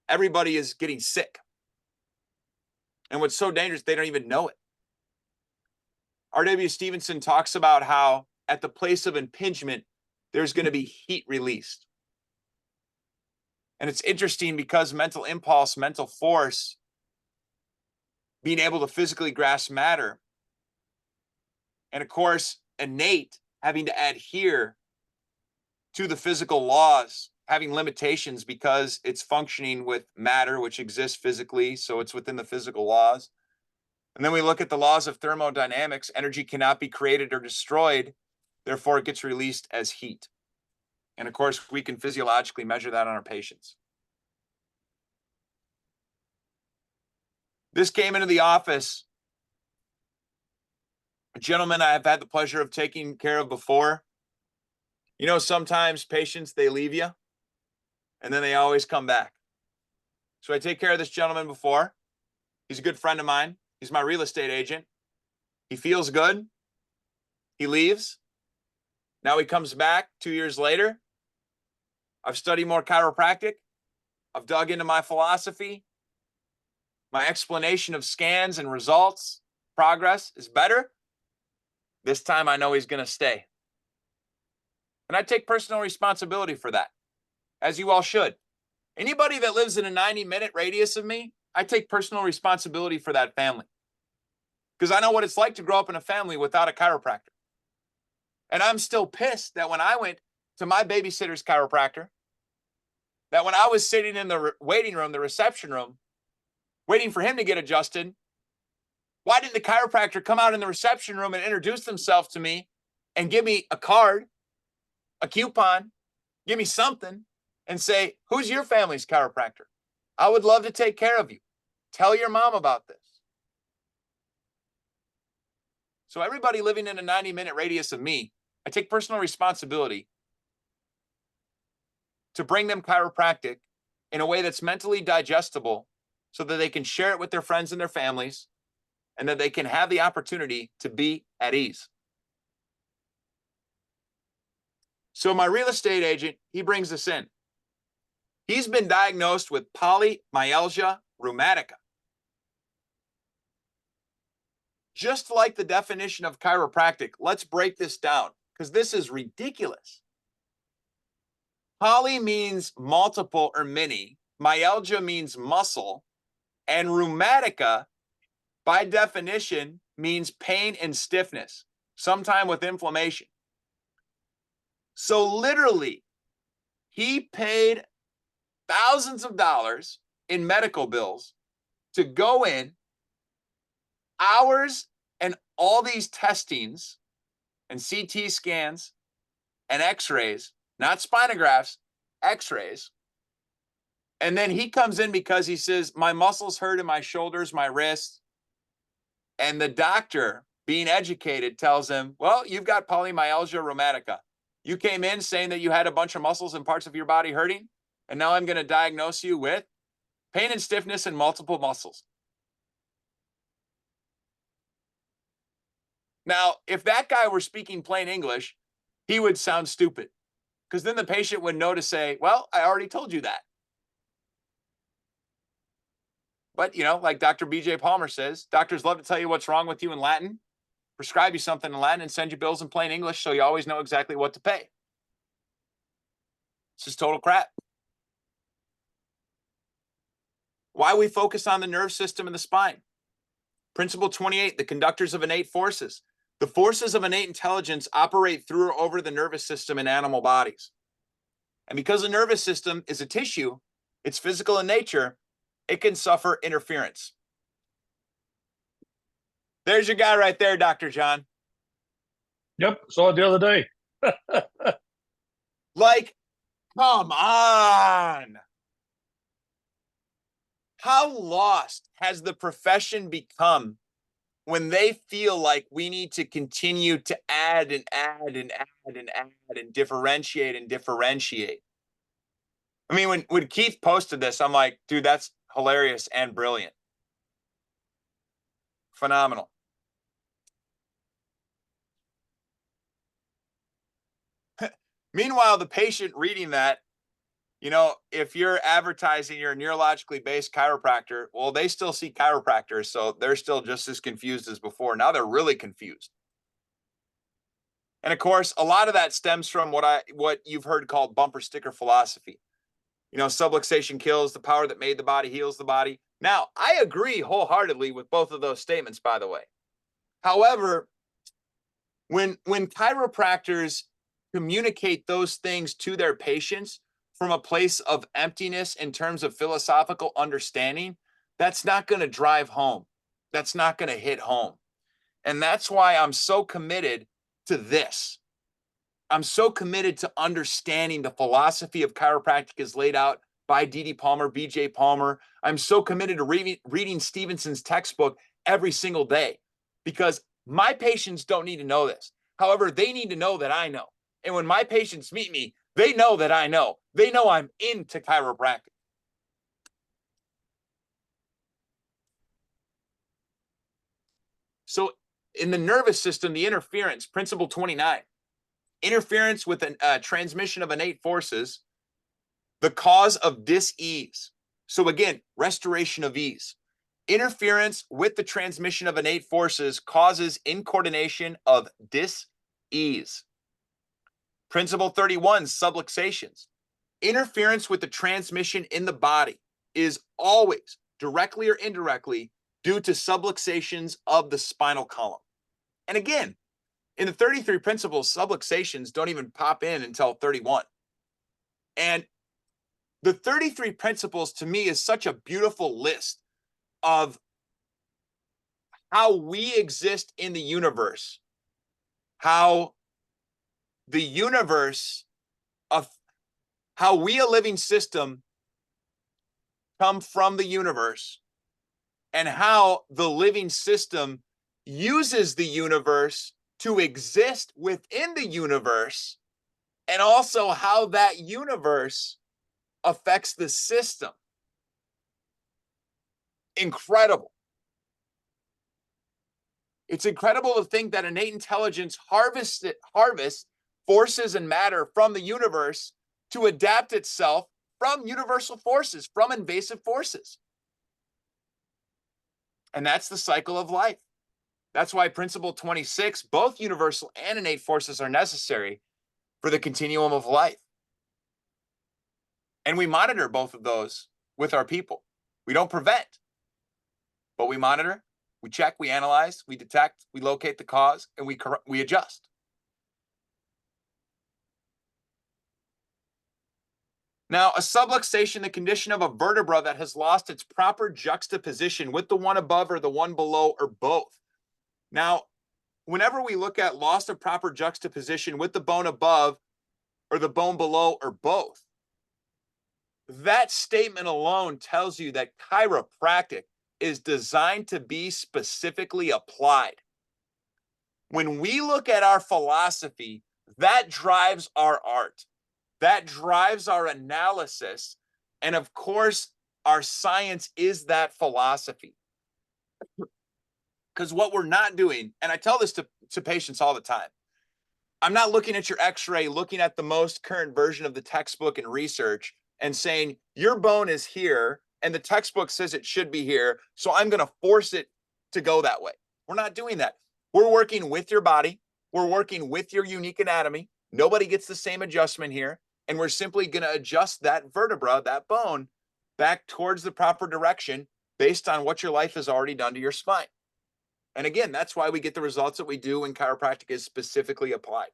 [SPEAKER 4] everybody is getting sick. And what's so dangerous, they don't even know it. R.W. Stevenson talks about how at the place of impingement, there's going to be heat released. And it's interesting because mental impulse, mental force, being able to physically grasp matter, and of course, innate, having to adhere to the physical laws, having limitations because it's functioning with matter, which exists physically, so it's within the physical laws. And then we look at the laws of thermodynamics. Energy cannot be created or destroyed, therefore it gets released as heat. And of course, we can physiologically measure that on our patients. This came into the office, a gentleman I've had the pleasure of taking care of before. You know, sometimes patients, they leave you, and then they always come back. So I take care of this gentleman before. He's a good friend of mine. He's my real estate agent. He feels good. He leaves. Now he comes back 2 years later. I've studied more chiropractic. I've dug into my philosophy. My explanation of scans and results, progress is better. This time I know he's going to stay. And I take personal responsibility for that, as you all should. Anybody that lives in a 90-minute radius of me, I take personal responsibility for that family. Because I know what it's like to grow up in a family without a chiropractor. And I'm still pissed that when I went to my babysitter's chiropractor, that when I was sitting in the waiting room, the reception room, waiting for him to get adjusted, why didn't the chiropractor come out in the reception room and introduce themselves to me and give me a card, a coupon, give me something, and say, who's your family's chiropractor? I would love to take care of you. Tell your mom about this. So everybody living in a 90-minute radius of me, I take personal responsibility to bring them chiropractic in a way that's mentally digestible so that they can share it with their friends and their families and that they can have the opportunity to be at ease. So my real estate agent, he brings this in. He's been diagnosed with polymyalgia rheumatica. Just like the definition of chiropractic, let's break this down because this is ridiculous. Poly means multiple or many. Myalgia means muscle. And rheumatica, by definition, means pain and stiffness, sometime with inflammation. So literally, he paid thousands of dollars in medical bills to go in, hours and all these testings and CT scans and x-rays, not spinographs, x-rays. And then he comes in because he says, my muscles hurt in my shoulders, my wrists. And the doctor, being educated, tells him, well, you've got polymyalgia rheumatica. You came in saying that you had a bunch of muscles and parts of your body hurting, and now I'm going to diagnose you with pain and stiffness in multiple muscles. Now, if that guy were speaking plain English, he would sound stupid, because then the patient would know to say, well, I already told you that. But, you know, like Dr. BJ Palmer says, doctors love to tell you what's wrong with you in Latin, prescribe you something in Latin, and send you bills in plain English so you always know exactly what to pay. It's just total crap. Why we focus on the nerve system and the spine. Principle 28, the conductors of innate forces. The forces of innate intelligence operate through or over the nervous system in animal bodies. And because the nervous system is a tissue, it's physical in nature, it can suffer interference. There's your guy right there, Dr. John.
[SPEAKER 1] Yep, saw it the other day.
[SPEAKER 4] Like, come on. How lost has the profession become when they feel like we need to continue to add and add and add and add and differentiate and differentiate? I mean, when Keith posted this, I'm like, dude, that's hilarious and brilliant. Phenomenal. Meanwhile, the patient reading that, you know, if you're advertising you're a neurologically based chiropractor, well, they still see chiropractors, so they're still just as confused as before. Now they're really confused. And of course, a lot of that stems from what you've heard called bumper sticker philosophy. You know, subluxation kills, the power that made the body heals the body. Now, I agree wholeheartedly with both of those statements, by the way. However, when chiropractors communicate those things to their patients from a place of emptiness in terms of philosophical understanding, that's not going to drive home. That's not going to hit home. And that's why I'm so committed to this. I'm so committed to understanding the philosophy of chiropractic as laid out by D.D. Palmer, B.J. Palmer. I'm so committed to reading Stevenson's textbook every single day, because my patients don't need to know this. However, they need to know that I know. And when my patients meet me, they know that I know. They know I'm into chiropractic. So in the nervous system, the interference, principle 29, interference with a transmission of innate forces, the cause of dis-ease. So again, restoration of ease. Interference with the transmission of innate forces causes incoordination of dis-ease. Principle 31, subluxations. Interference with the transmission in the body is always, directly or indirectly, due to subluxations of the spinal column. And again, in the 33 principles, subluxations don't even pop in until 31. And the 33 principles to me is such a beautiful list of how we exist in the universe, how the universe of how we, a living system, come from the universe, and how the living system uses the universe to exist within the universe, and also how that universe affects the system. Incredible. It's incredible to think that innate intelligence harvests forces and matter from the universe to adapt itself from universal forces, from invasive forces. And that's the cycle of life. That's why principle 26, both universal and innate forces are necessary for the continuum of life. And we monitor both of those with our people. We don't prevent. but we monitor, we check, we analyze, we detect, we locate the cause, and we adjust. Now, a subluxation, the condition of a vertebra that has lost its proper juxtaposition with the one above or the one below or both. Now, whenever we look at loss of proper juxtaposition with the bone above or the bone below or both, that statement alone tells you that chiropractic is designed to be specifically applied. When we look at our philosophy, that drives our art. That drives our analysis. And of course, our science is that philosophy. Because what we're not doing, and I tell this to patients all the time, I'm not looking at your x-ray, looking at the most current version of the textbook and research and saying, your bone is here and the textbook says it should be here, so I'm going to force it to go that way. We're not doing that. We're working with your body. We're working with your unique anatomy. Nobody gets the same adjustment here. And we're simply going to adjust that vertebra, that bone, back towards the proper direction based on what your life has already done to your spine. And again, that's why we get the results that we do when chiropractic is specifically applied.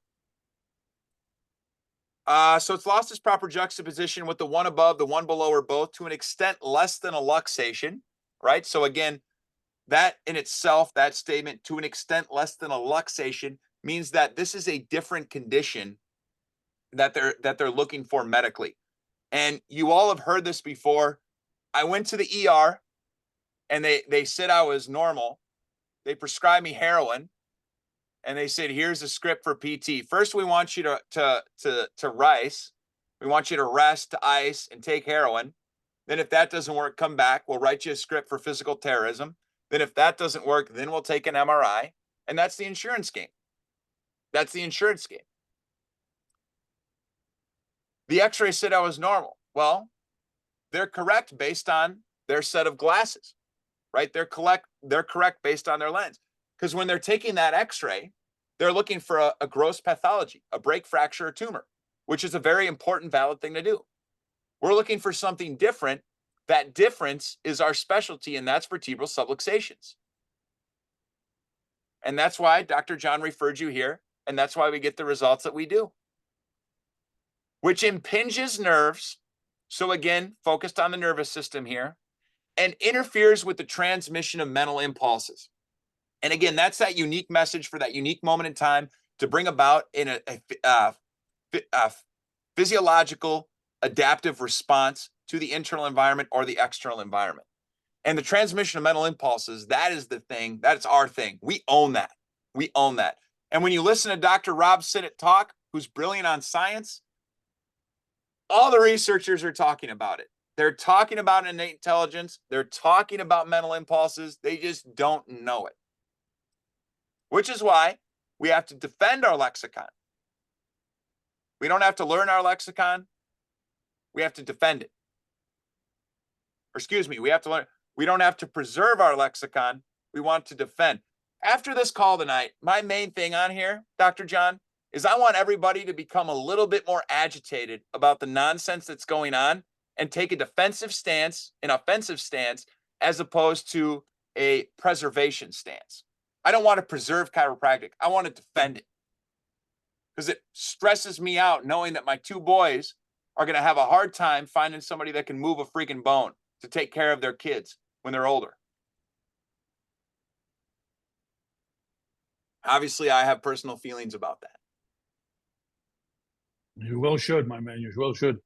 [SPEAKER 4] So it's lost its proper juxtaposition with the one above, the one below, or both to an extent less than a luxation, right? So again, that in itself, that statement, to an extent less than a luxation, means that this is a different condition that they're looking for medically. And you all have heard this before. I went to the ER and they said I was normal. They prescribed me heroin and they said, here's a script for PT. First, we want you to rice. We want you to rest, to ice, and take heroin. Then if that doesn't work, come back. We'll write you a script for physical terrorism. Then if that doesn't work, then we'll take an MRI. And that's the insurance game. That's the insurance game. The x-ray said I was normal. Well, they're correct based on their set of glasses, right? They're correct based on their lens. Because when they're taking that x-ray, they're looking for a gross pathology, a break, fracture, or tumor, which is a very important, valid thing to do. We're looking for something different. That difference is our specialty, and that's vertebral subluxations. And that's why Dr. John referred you here, and that's why we get the results that we do. Which impinges nerves, so again, focused on the nervous system here, and interferes with the transmission of mental impulses. And again, that's that unique message for that unique moment in time to bring about in a physiological adaptive response to the internal environment or the external environment. And the transmission of mental impulses, that is the thing, that's our thing. We own that. We own that. And when you listen to Dr. Rob Sinnott talk, who's brilliant on science, all the researchers are talking about it. They're talking about innate intelligence. They're talking about mental impulses. They just don't know it. Which is why we have to defend our lexicon. We don't have to learn our lexicon. We have to defend it. Or excuse me, we have to learn. We don't have to preserve our lexicon. We want to defend. After this call tonight, my main thing on here, Dr. John, is I want everybody to become a little bit more agitated about the nonsense that's going on and take a defensive stance, an offensive stance, as opposed to a preservation stance. I don't want to preserve chiropractic. I want to defend it because it stresses me out knowing that my two boys are going to have a hard time finding somebody that can move a freaking bone to take care of their kids when they're older. Obviously, I have personal feelings about that.
[SPEAKER 1] You well should, my man. You well should.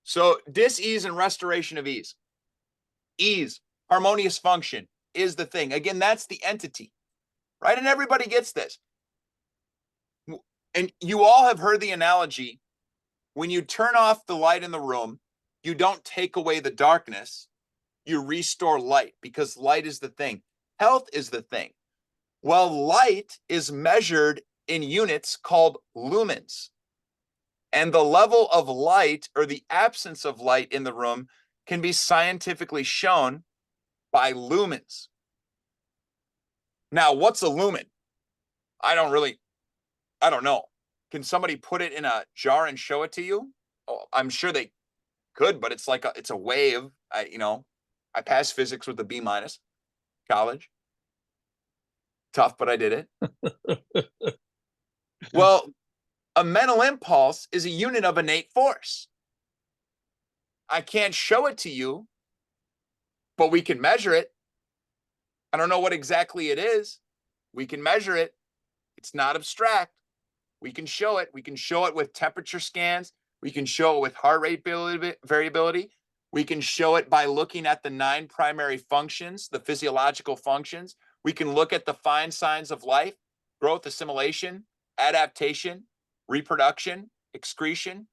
[SPEAKER 4] So dis-ease and restoration of ease. Ease, harmonious function is the thing. Again, that's the entity, right? And everybody gets this. And you all have heard the analogy. When you turn off the light in the room, you don't take away the darkness. You restore light because light is the thing. Health is the thing. Well, light is measured in units called lumens. And the level of light or the absence of light in the room can be scientifically shown by lumens. Now, what's a lumen? I don't know. Can somebody put it in a jar and show it to you? Oh, I'm sure they could, but it's like it's a wave. I pass physics with a B-. college. Tough, but I did it. Well, a mental impulse is a unit of innate force. I can't show it to you, but we can measure it. I don't know what exactly it is. We can measure it. It's not abstract. We can show it. We can show it with temperature scans. We can show it with heart rate variability. We can show it by looking at the 9 primary functions, the physiological functions. We can look at the fine signs of life: growth, assimilation, adaptation, reproduction, excretion.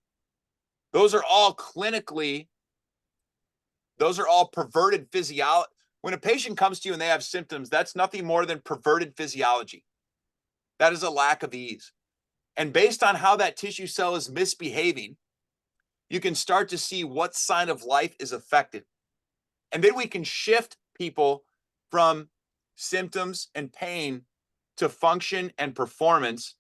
[SPEAKER 4] Those are all perverted physiology. When a patient comes to you and they have symptoms, that's nothing more than perverted physiology. That is a lack of ease. And based on how that tissue cell is misbehaving, you can start to see what sign of life is affected. And then we can shift people from symptoms and pain to function and performance,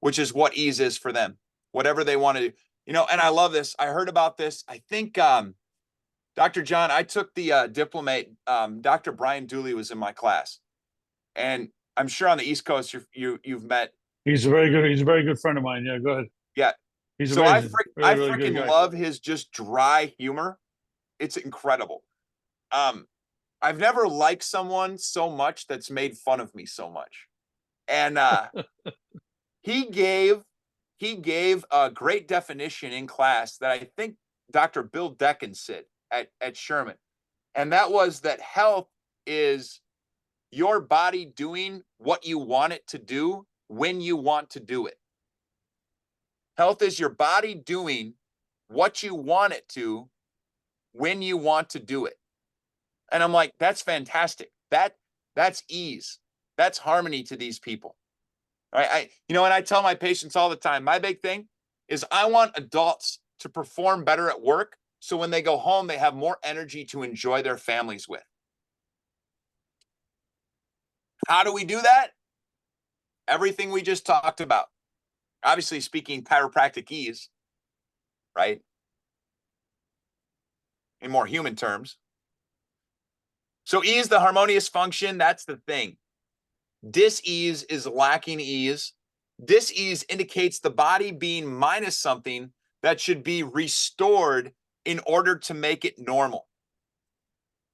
[SPEAKER 4] which is what ease is for them, whatever they want to do. And I love this. I heard about this. I think, Dr. John, I took the diplomate, Dr. Brian Dooley was in my class. And I'm sure on the East Coast, you've met.
[SPEAKER 1] He's a very good friend of mine. Yeah, go ahead.
[SPEAKER 4] Yeah.
[SPEAKER 1] He's
[SPEAKER 4] So
[SPEAKER 1] amazing.
[SPEAKER 4] I
[SPEAKER 1] Really good
[SPEAKER 4] freaking
[SPEAKER 1] guy.
[SPEAKER 4] love his just dry humor. It's incredible. I've never liked someone so much that's made fun of me so much. And he gave a great definition in class that I think Dr. Bill Deckens said at Sherman. And that was that health is your body doing what you want it to do when you want to do it. Health is your body doing what you want it to when you want to do it. And I'm like, that's fantastic. That's ease. That's harmony to these people. All right. And I tell my patients all the time, my big thing is I want adults to perform better at work, so when they go home, they have more energy to enjoy their families with. How do we do that? Everything we just talked about. Obviously, speaking chiropractic ease, right? In more human terms. So ease, the harmonious function, that's the thing. Dis-ease is lacking ease. Dis-ease indicates the body being minus something that should be restored in order to make it normal.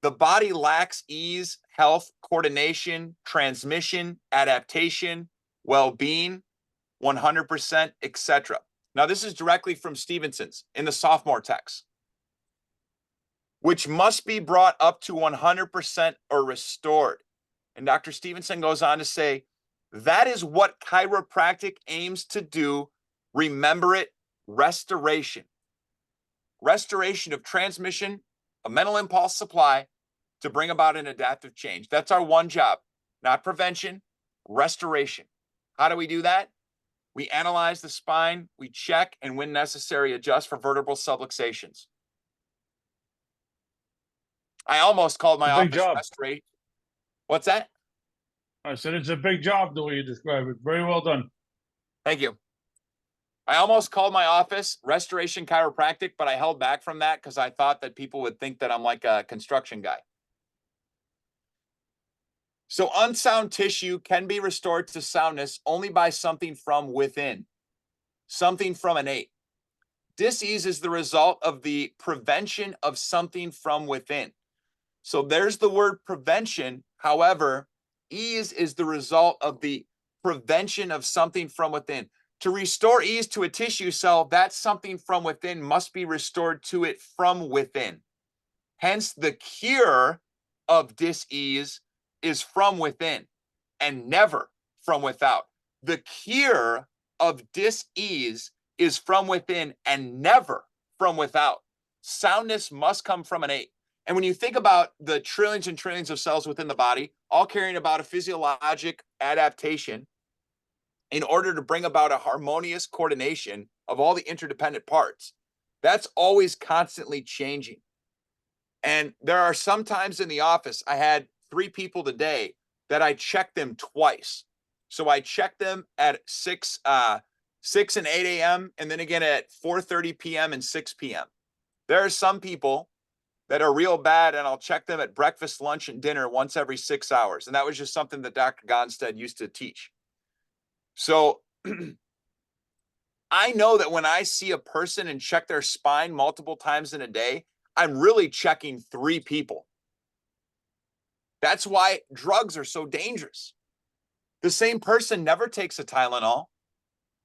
[SPEAKER 4] The body lacks ease, health, coordination, transmission, adaptation, well-being, 100%, etc. Now, this is directly from Stevenson's in the sophomore text, which must be brought up to 100% or restored. And Dr. Stevenson goes on to say, that is what chiropractic aims to do. Remember it, restoration. Restoration of transmission, a mental impulse supply to bring about an adaptive change. That's our one job, not prevention, restoration. How do we do that? We analyze the spine, we check, and when necessary, adjust for vertebral subluxations. I almost called my
[SPEAKER 1] Big
[SPEAKER 4] office
[SPEAKER 1] job.
[SPEAKER 4] restoration. What's that?
[SPEAKER 1] I said it's a big job the way you describe it. Very well done.
[SPEAKER 4] Thank you. I almost called my office Restoration Chiropractic, but I held back from that because I thought that people would think that I'm like a construction guy. So unsound tissue can be restored to soundness only by something from within, something from innate. Dis-ease is the result of the prevention of something from within. So there's the word prevention. However, ease is the result of the prevention of something from within. To restore ease to a tissue cell, that something from within must be restored to it from within. Hence, the cure of dis-ease is from within and never from without. The cure of dis-ease is from within and never from without. Soundness must come from innate. And when you think about the trillions and trillions of cells within the body, all carrying about a physiologic adaptation in order to bring about a harmonious coordination of all the interdependent parts, that's always constantly changing. And there are some times in the office, I had 3 people today that I checked them twice. So I checked them at 6 and 8 a.m. and then again at 4:30 p.m. and 6 p.m. There are some people that are real bad, and I'll check them at breakfast, lunch, and dinner once every 6 hours. And that was just something that Dr. Gonstead used to teach. So I know that when I see a person and check their spine multiple times in a day, I'm really checking 3 people. That's why drugs are so dangerous. The same person never takes a Tylenol,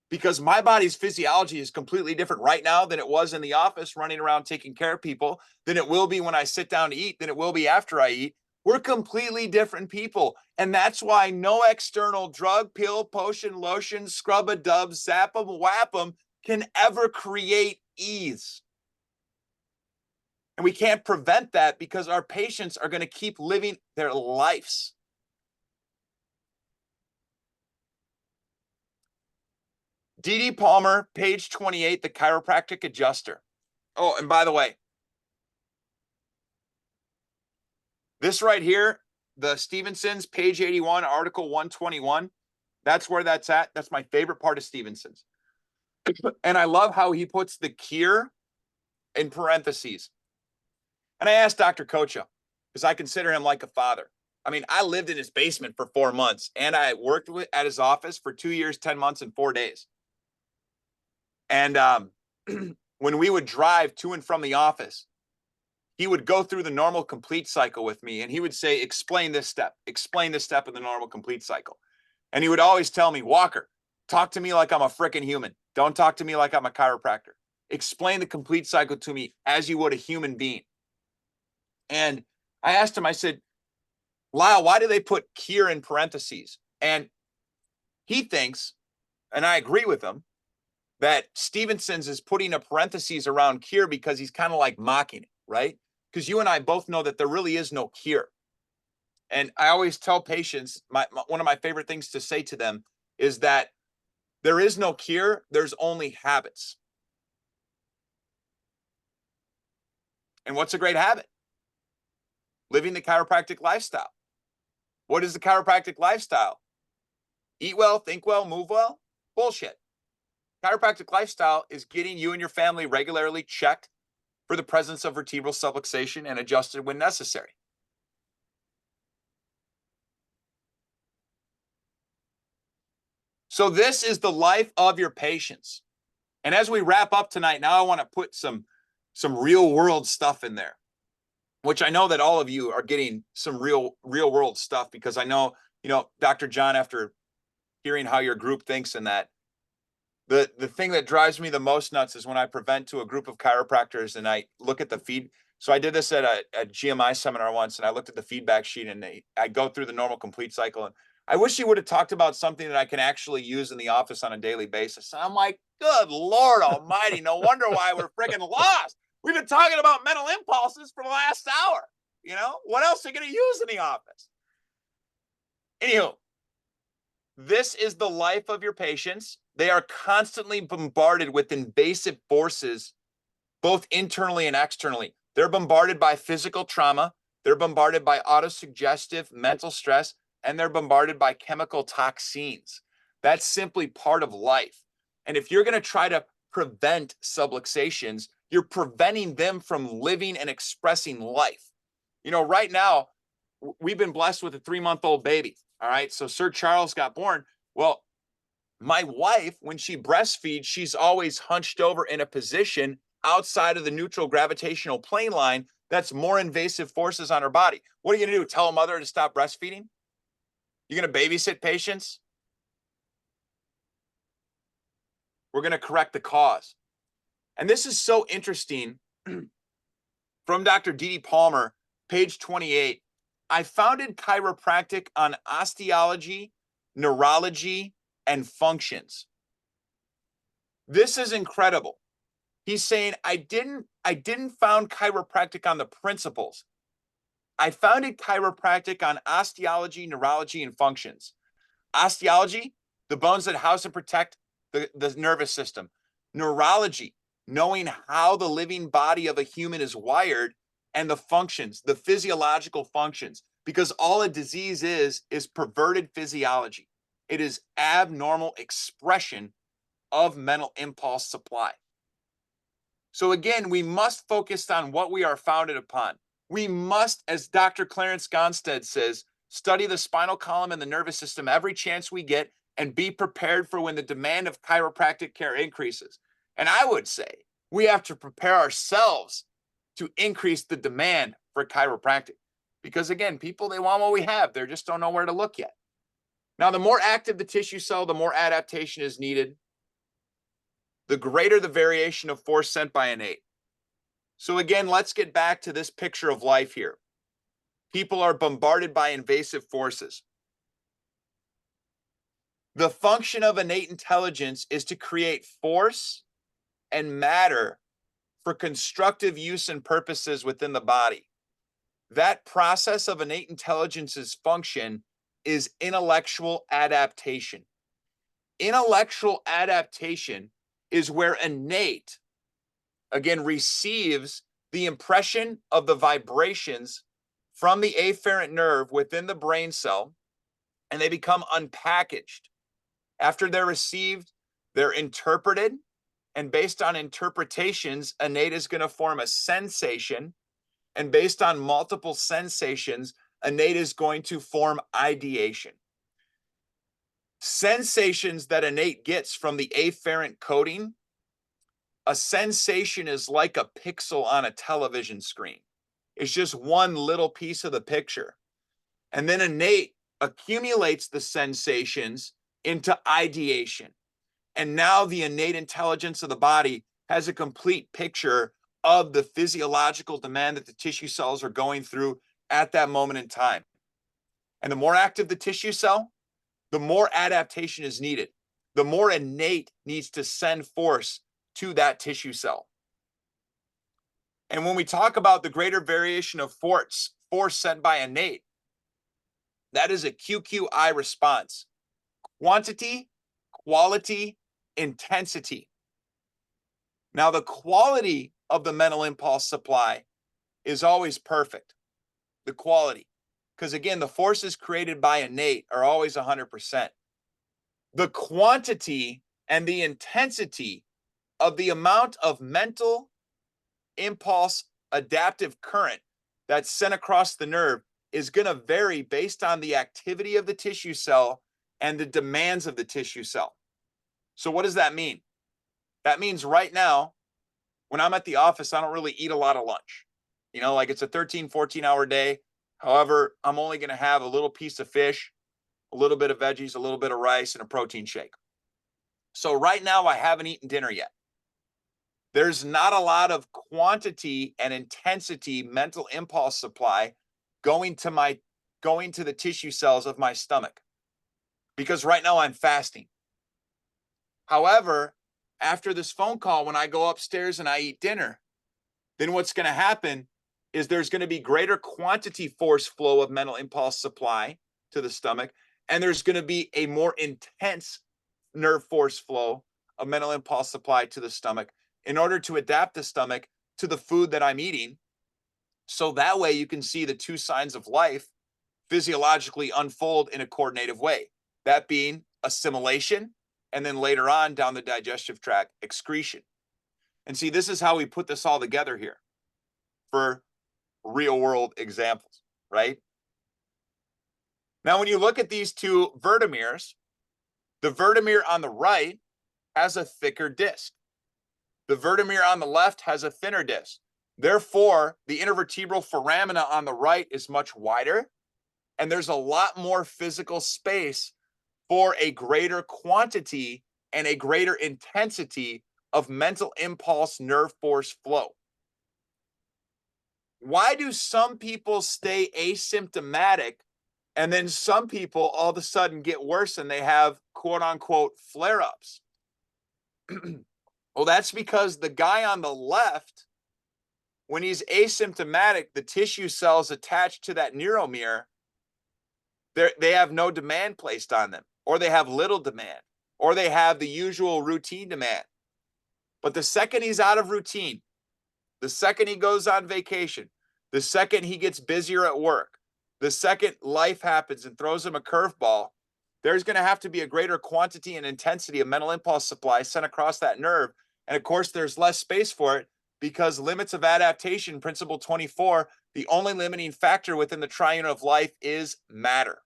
[SPEAKER 4] because my body's physiology is completely different right now than it was in the office running around taking care of people, than it will be when I sit down to eat, than it will be after I eat. We're completely different people. And that's why no external drug, pill, potion, lotion, scrub-a-dub, zap 'em, whap 'em can ever create ease. And we can't prevent that because our patients are going to keep living their lives. D.D. Palmer, page 28, the chiropractic adjuster. Oh, and by the way, this right here, the Stevenson's, page 81, article 121, that's where that's at. That's my favorite part of Stevenson's. And I love how he puts the cure in parentheses. And I asked Dr. Kocha, because I consider him like a father. I mean, I lived in his basement for 4 months, and I worked at his office for 2 years, 10 months, and 4 days. And when we would drive to and from the office, he would go through the normal complete cycle with me, and he would say, explain this step in the normal complete cycle. And he would always tell me, Walker, talk to me like I'm a freaking human. Don't talk to me like I'm a chiropractor. Explain the complete cycle to me as you would a human being. And I asked him, I said, Lyle, why do they put cure in parentheses? And he thinks, and I agree with him, that Stevenson's is putting a parentheses around cure because he's kind of like mocking it, right? Because you and I both know that there really is no cure. And I always tell patients, one of my favorite things to say to them is that there is no cure, there's only habits. And what's a great habit? Living the chiropractic lifestyle. What is the chiropractic lifestyle? Eat well, think well, move well? Bullshit. Chiropractic lifestyle is getting you and your family regularly checked for the presence of vertebral subluxation and adjusted when necessary. So this is the life of your patients. And as we wrap up tonight, now I want to put some real world stuff in there, which I know that all of you are getting some real world stuff, because I know, Dr. John, after hearing how your group thinks and that, the thing that drives me the most nuts is when I present to a group of chiropractors and I look at the feed. So I did this at a GMI seminar once, and I looked at the feedback sheet and I go through the normal complete cycle. And I wish you would have talked about something that I can actually use in the office on a daily basis. And I'm like, good Lord almighty, no wonder why we're freaking lost. We've been talking about mental impulses for the last hour. What else are you going to use in the office? Anywho, this is the life of your patients. They are constantly bombarded with invasive forces, both internally and externally. They're bombarded by physical trauma. They're bombarded by autosuggestive mental stress, and they're bombarded by chemical toxins. That's simply part of life. And if you're going to try to prevent subluxations, you're preventing them from living and expressing life. Right now, we've been blessed with a 3-month-old baby. All right. So Sir Charles got born. Well, my wife, when she breastfeeds, she's always hunched over in a position outside of the neutral gravitational plane line. That's more invasive forces on her body. What are you going to do? Tell a mother to stop breastfeeding? You're going to babysit patients? We're going to correct the cause. And this is so interesting. From Dr. D.D. Palmer, page 28, I founded chiropractic on osteology, neurology, and functions. This is incredible. He's saying, I didn't found chiropractic on the principles. I founded chiropractic on osteology, neurology, and functions. Osteology, the bones that house and protect the nervous system. Neurology, knowing how the living body of a human is wired, and the functions, the physiological functions, because all a disease is perverted physiology. It is abnormal expression of mental impulse supply. So again, we must focus on what we are founded upon. We must, as Dr. Clarence Gonstead says, study the spinal column and the nervous system every chance we get and be prepared for when the demand of chiropractic care increases. And I would say we have to prepare ourselves to increase the demand for chiropractic. Because again, people, they want what we have. They just don't know where to look yet. Now, the more active the tissue cell, the more adaptation is needed, the greater the variation of force sent by innate. So again, let's get back to this picture of life here. People are bombarded by invasive forces. The function of innate intelligence is to create force and matter for constructive use and purposes within the body. That process of innate intelligence's function is intellectual adaptation. Intellectual adaptation is where innate, again, receives the impression of the vibrations from the afferent nerve within the brain cell, and they become unpackaged. After they're received, they're interpreted, and based on interpretations, innate is going to form a sensation, and based on multiple sensations, innate is going to form ideation. Sensations that innate gets from the afferent coding, a sensation is like a pixel on a television screen. It's just one little piece of the picture. And then innate accumulates the sensations into ideation. And now the innate intelligence of the body has a complete picture of the physiological demand that the tissue cells are going through at that moment in time. And the more active the tissue cell, the more adaptation is needed. The more innate needs to send force to that tissue cell. And when we talk about the greater variation of force sent by innate, that is a QQI response. Quantity, quality, intensity. Now, the quality of the mental impulse supply is always perfect. The quality. Because again, the forces created by innate are always 100%. The quantity and the intensity of the amount of mental impulse adaptive current that's sent across the nerve is going to vary based on the activity of the tissue cell and the demands of the tissue cell. So what does that mean? That means right now, when I'm at the office, I don't really eat a lot of lunch. You know, like it's a 13, 14-hour day. However, I'm only going to have a little piece of fish, a little bit of veggies, a little bit of rice, and a protein shake. So right now, I haven't eaten dinner yet. There's not a lot of quantity and intensity mental impulse supply going to the tissue cells of my stomach, because right now I'm fasting. However, after this phone call, when I go upstairs and I eat dinner, then what's going to happen is there's going to be greater quantity force flow of mental impulse supply to the stomach, and there's going to be a more intense nerve force flow of mental impulse supply to the stomach in order to adapt the stomach to the food that I'm eating. So that way you can see the two signs of life physiologically unfold in a coordinative way, that being assimilation, and then later on down the digestive tract, excretion. And see, this is how we put this all together here for real world examples, right? Now, when you look at these two vertemirs, the vertemir on the right has a thicker disc. The vertemir on the left has a thinner disc. Therefore, the intervertebral foramina on the right is much wider, and there's a lot more physical space for a greater quantity and a greater intensity of mental impulse nerve force flow. Why do some people stay asymptomatic and then some people all of a sudden get worse and they have quote unquote flare-ups? Well, that's because the guy on the left, when he's asymptomatic, the tissue cells attached to that neuromere, they have no demand placed on them, or they have little demand, or they have the usual routine demand. But the second he's out of routine, the second he goes on vacation, the second he gets busier at work, the second life happens and throws him a curveball, there's going to have to be a greater quantity and intensity of mental impulse supply sent across that nerve. And of course, there's less space for it because limits of adaptation, principle 24, the only limiting factor within the triune of life is matter.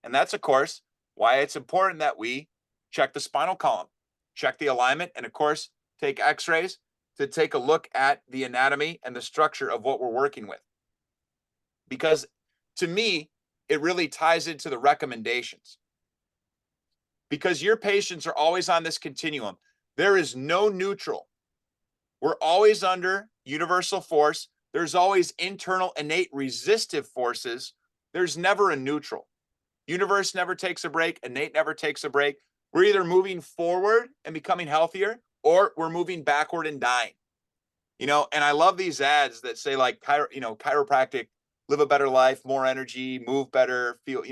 [SPEAKER 4] And that's, of course, why it's important that we check the spinal column, check the alignment, and of course, take x-rays to take a look at the anatomy and the structure of what we're working with. Because to me, it really ties into the recommendations. Because your patients are always on this continuum. There is no neutral. We're always under universal force. There's always internal innate resistive forces. There's never a neutral. Universe never takes a break. Innate never takes a break. We're either moving forward and becoming healthier, or we're moving backward and dying. You know, and I love these ads that say like, chiropractic, live a better life, more energy, move better, feel,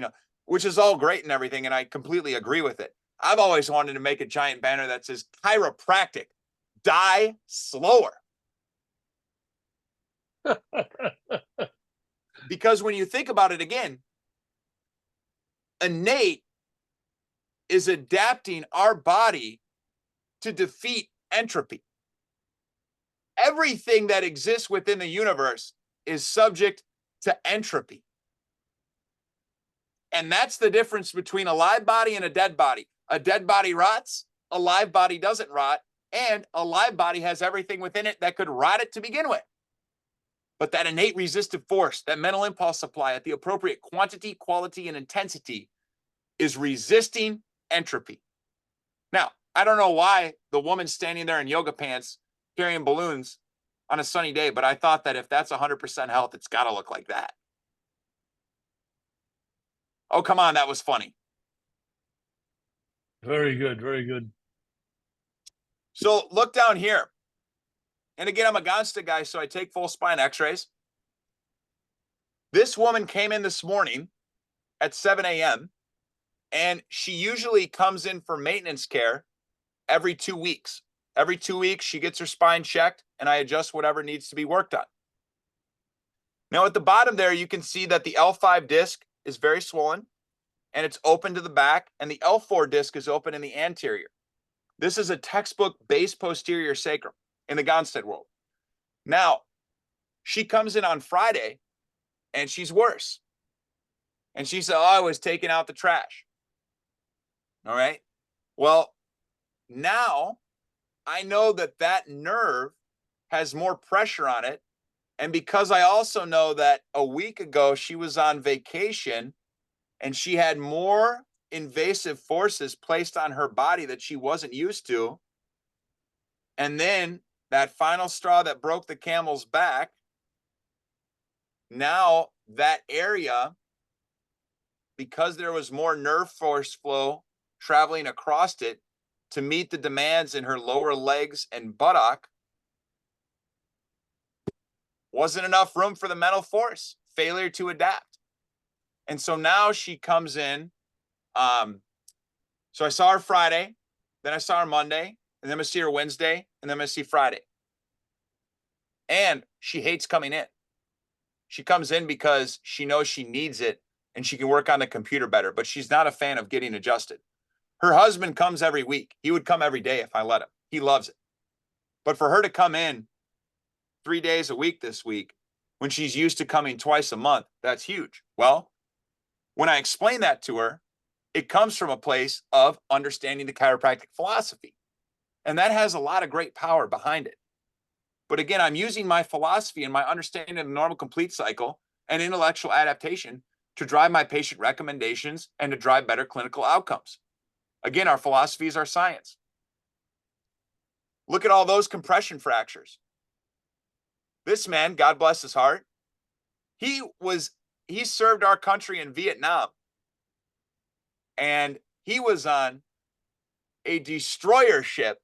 [SPEAKER 4] which is all great and everything. And I completely agree with it. I've always wanted to make a giant banner that says chiropractic, die slower. Because when you think about it again, innate is adapting our body to defeat entropy. Everything that exists within the universe is subject to entropy. And that's the difference between a live body and a dead body. A dead body rots, a live body doesn't rot, and a live body has everything within it that could rot it to begin with. But that innate resistive force, that mental impulse supply at the appropriate quantity, quality, and intensity is resisting entropy. Now, I don't know why the woman standing there in yoga pants carrying balloons on a sunny day, but I thought that if that's 100% health, it's got to look like that. Oh, come on, that was funny.
[SPEAKER 1] Very good, very good.
[SPEAKER 4] So look down here. And again, I'm a Gonsta guy, so I take full spine x-rays. This woman came in this morning at 7 a.m. and she usually comes in for maintenance care every 2 weeks. Every 2 weeks, she gets her spine checked and I adjust whatever needs to be worked on. Now at the bottom there, you can see that the L5 disc is very swollen and it's open to the back, and the L4 disc is open in the anterior. This is a textbook base posterior sacrum in the Gonstead world. Now, she comes in on Friday and she's worse. And she said, oh, I was taking out the trash. All right. Well, now I know that that nerve has more pressure on it. And because I also know that a week ago she was on vacation and she had more invasive forces placed on her body that she wasn't used to. And then that final straw that broke the camel's back, now that area, because there was more nerve force flow traveling across it to meet the demands in her lower legs and buttock, wasn't enough room for the mental force, failure to adapt. And so now she comes in. So I saw her Friday, then I saw her Monday, and then I see her Wednesday, and then I see Friday. And she hates coming in. She comes in because she knows she needs it and she can work on the computer better, but she's not a fan of getting adjusted. Her husband comes every week. He would come every day if I let him. He loves it. But for her to come in 3 days a week this week, when she's used to coming twice a month, that's huge. Well, when I explain that to her, it comes from a place of understanding the chiropractic philosophy. And that has a lot of great power behind it. But again, I'm using my philosophy and my understanding of the normal complete cycle and intellectual adaptation to drive my patient recommendations and to drive better clinical outcomes. Again, our philosophy is our science. Look at all those compression fractures. This man, God bless his heart, he served our country in Vietnam. And he was on a destroyer ship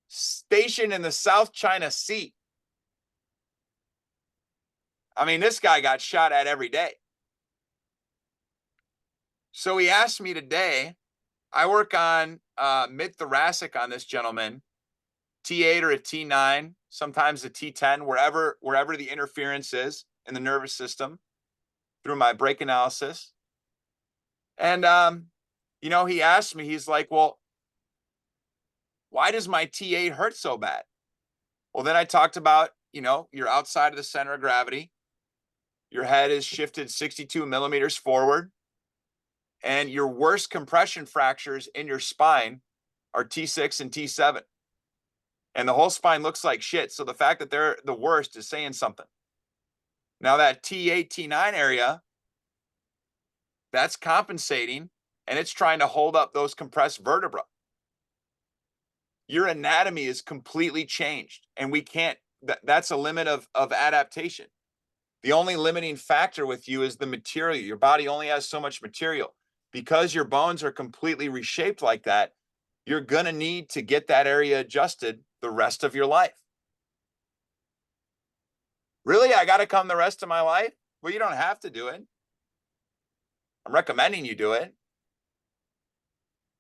[SPEAKER 4] stationed in the South China Sea. I mean, this guy got shot at every day. So he asked me today, I work on mid-thoracic on this gentleman, T8 or a T9, sometimes a T10, wherever the interference is in the nervous system through my break analysis. And, he asked me, he's like, well, why does my T8 hurt so bad? Well, then I talked about, you know, you're outside of the center of gravity. Your head is shifted 62 millimeters forward. And your worst compression fractures in your spine are T6 and T7. And the whole spine looks like shit. So the fact that they're the worst is saying something. Now that T8, T9 area, that's compensating and it's trying to hold up those compressed vertebrae. Your anatomy is completely changed and we can't, that's a limit of adaptation. The only limiting factor with you is the material. Your body only has so much material. Because your bones are completely reshaped like that, you're going to need to get that area adjusted the rest of your life. Really? I got to come the rest of my life? Well, you don't have to do it. I'm recommending you do it.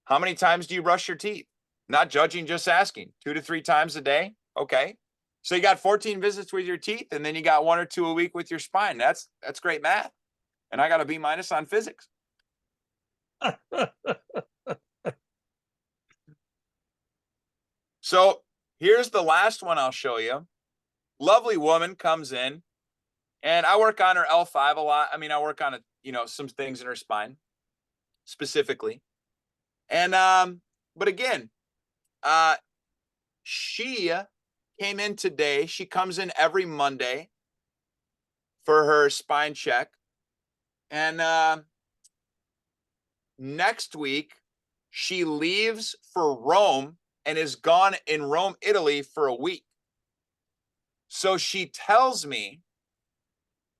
[SPEAKER 4] How many times do you brush your teeth? Not judging, just asking. 2 to 3 times a day? Okay. So you got 14 visits with your teeth, and then you got 1 or 2 a week with your spine. That's great math. And I got a B- on physics. So here's the last one I'll show you. Lovely woman comes in, and I work on her L5 a lot. I mean, I work on some things in her spine specifically. And but again, she came in today. She comes in every Monday for her spine check. And next week, she leaves for Rome and is gone in Rome, Italy for a week. So she tells me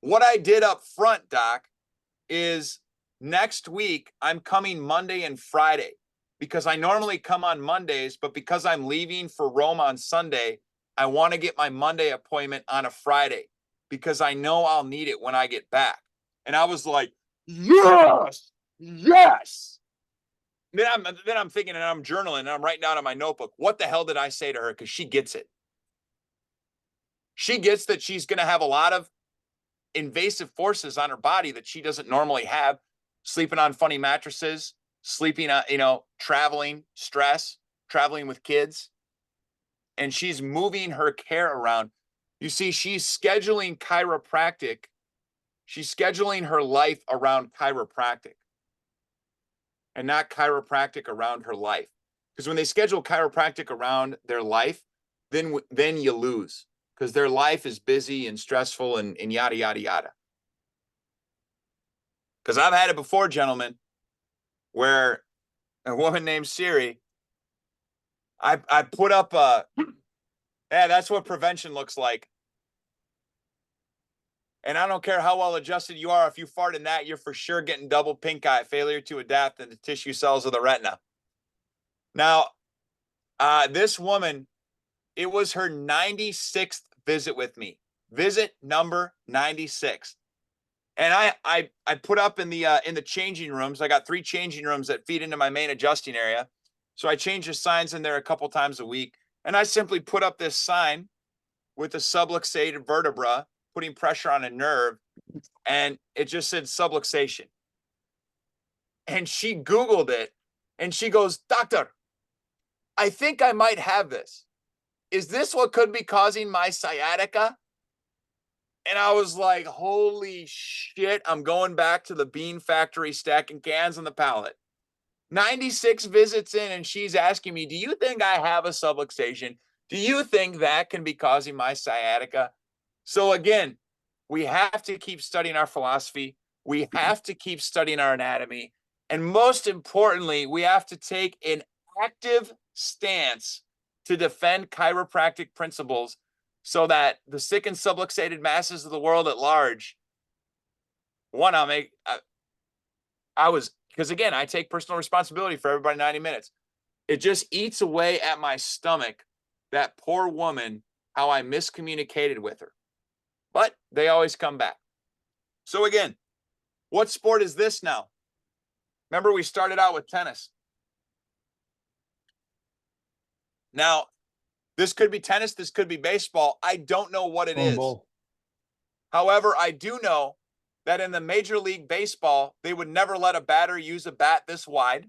[SPEAKER 4] what I did up front, Doc, is next week I'm coming Monday and Friday because I normally come on Mondays, but because I'm leaving for Rome on Sunday, I want to get my Monday appointment on a Friday because I know I'll need it when I get back. And I was like, yes, yes. Then I'm thinking and I'm journaling and I'm writing down in my notebook, what the hell did I say to her? Because she gets it. She gets that she's going to have a lot of invasive forces on her body that she doesn't normally have, sleeping on funny mattresses, sleeping on, traveling, stress, traveling with kids. And she's moving her care around. You see, she's scheduling chiropractic. She's scheduling her life around chiropractic and not chiropractic around her life. Because when they schedule chiropractic around their life, then you lose because their life is busy and stressful and yada, yada, yada. Because I've had it before, gentlemen, where a woman named Siri, I put up that's what prevention looks like. And I don't care how well adjusted you are. If you fart in that, you're for sure getting double pink eye, failure to adapt in the tissue cells of the retina. Now, this woman, it was her 96th visit with me. Visit number 96. And I put up in the changing rooms. I got 3 changing rooms that feed into my main adjusting area. So I change the signs in there a couple times a week. And I simply put up this sign with a subluxated vertebra, putting pressure on a nerve. And it just said subluxation. And she Googled it and she goes, "Doctor, I think I might have this. Is this what could be causing my sciatica?" And I was like, holy shit, I'm going back to the bean factory stacking cans on the pallet. 96 visits in, and she's asking me, do you think I have a subluxation? Do you think that can be causing my sciatica? So again, we have to keep studying our philosophy. We have to keep studying our anatomy. And most importantly, we have to take an active stance to defend chiropractic principles so that the sick and subluxated masses of the world at large, because again, I take personal responsibility for everybody 90 minutes. It just eats away at my stomach, that poor woman, how I miscommunicated with her. But they always come back. So again, what sport is this now? Remember, we started out with tennis. Now, this could be tennis, this could be baseball. I don't know what it is. However, I do know that in the Major League Baseball, they would never let a batter use a bat this wide.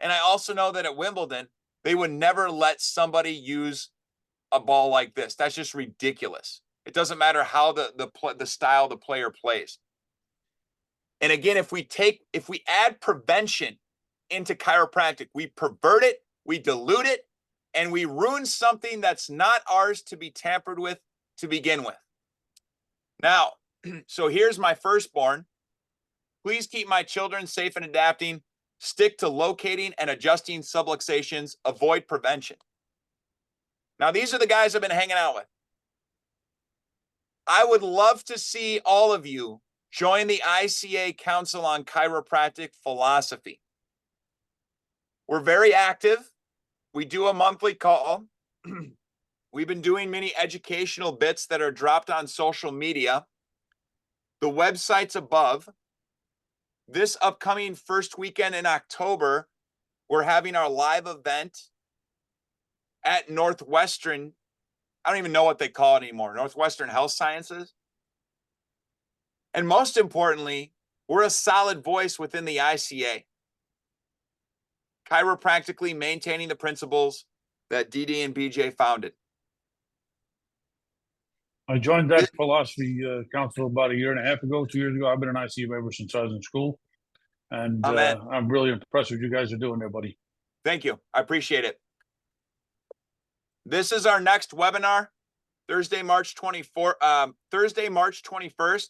[SPEAKER 4] And I also know that at Wimbledon, they would never let somebody use a ball like this. That's just ridiculous. It doesn't matter how the style the player plays. And again, if we add prevention into chiropractic, we pervert it, we dilute it, and we ruin something that's not ours to be tampered with to begin with. Now, so here's my firstborn. Please keep my children safe and adapting. Stick to locating and adjusting subluxations. Avoid prevention. Now, these are the guys I've been hanging out with. I would love to see all of you join the ICA Council on Chiropractic Philosophy. We're very active. We do a monthly call. We've been doing many educational bits that are dropped on social media. The website's above. This upcoming first weekend in October, we're having our live event at Northwestern. I don't even know what they call it anymore. Northwestern Health Sciences. And most importantly, we're a solid voice within the ICA. Chiropractically maintaining the principles that DD and BJ founded.
[SPEAKER 1] I joined that philosophy council about 1.5 years ago, 2 years ago. I've been an ICU ever since I was in school. And I'm really impressed with what you guys are doing there, buddy.
[SPEAKER 4] Thank you. I appreciate it. This is our next webinar, Thursday, March 21st.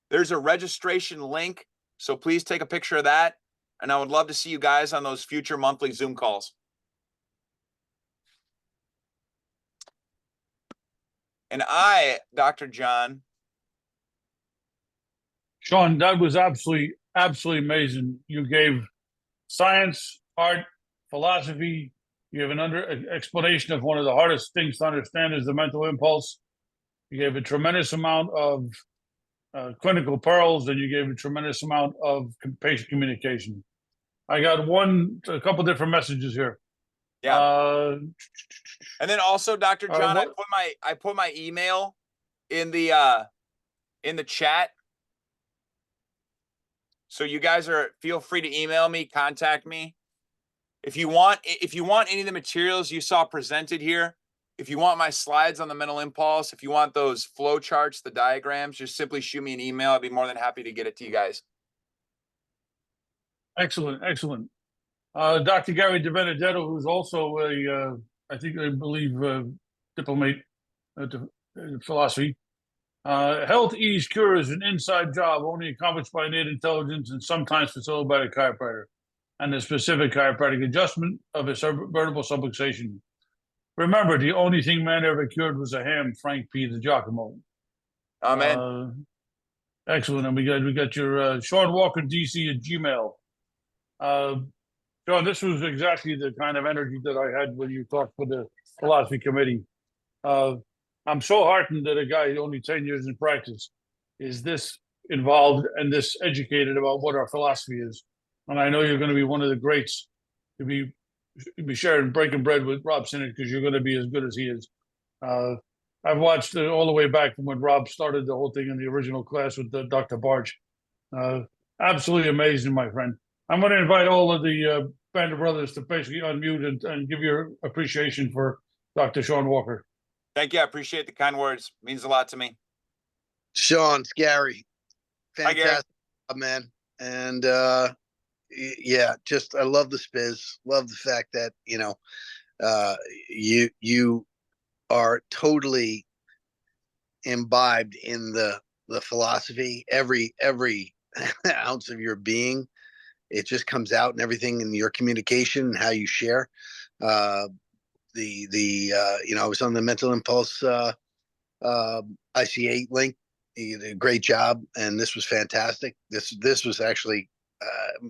[SPEAKER 4] There's a registration link, so please take a picture of that. And I would love to see you guys on those future monthly Zoom calls. And Dr. John.
[SPEAKER 1] Sean, that was absolutely amazing. You gave science, art, philosophy. You have an explanation of one of the hardest things to understand is the mental impulse. You gave a tremendous amount of clinical pearls, and you gave a tremendous amount of patient communication. I got a couple different messages here.
[SPEAKER 4] Yeah. And then also, Dr. John, I put my email in the chat. So you guys feel free to email me, contact me. If you want any of the materials you saw presented here, if you want my slides on the mental impulse, if you want those flow charts, the diagrams, just simply shoot me an email. I'd be more than happy to get it to you guys.
[SPEAKER 1] Excellent. Dr. Gary DiBenedetto, who's also I believe, diplomate philosophy. Health, ease, cure is an inside job only accomplished by innate intelligence and sometimes facilitated by the chiropractor and the specific chiropractic adjustment of a vertebral subluxation. Remember, the only thing man ever cured was a ham, Frank P. the Giacomo.
[SPEAKER 4] Amen.
[SPEAKER 1] Excellent. And we got your Sean Walker DC at Gmail. Sean, this was exactly the kind of energy that I had when you talked for the philosophy committee. I'm so heartened that a guy only 10 years in practice is this involved and this educated about what our philosophy is. And I know you're going to be one of the greats to be sharing breaking bread with Rob Sinnott because you're going to be as good as he is. I've watched all the way back from when Rob started the whole thing in the original class with Dr. Barge. Absolutely amazing, my friend. I'm going to invite all of the band of brothers to basically unmute and give your appreciation for Dr. Sean Walker.
[SPEAKER 4] Thank you. I appreciate the kind words. It means a lot to me.
[SPEAKER 3] Sean, it's Gary. Fantastic,
[SPEAKER 4] Hi, Gary.
[SPEAKER 3] Man. And yeah, just I love the spiz. Love the fact that you are totally imbibed in the philosophy. Every ounce of your being, it just comes out in everything in your communication and how you share. I was on the Mental Impulse ICA link. You did a great job, and this was fantastic. This was actually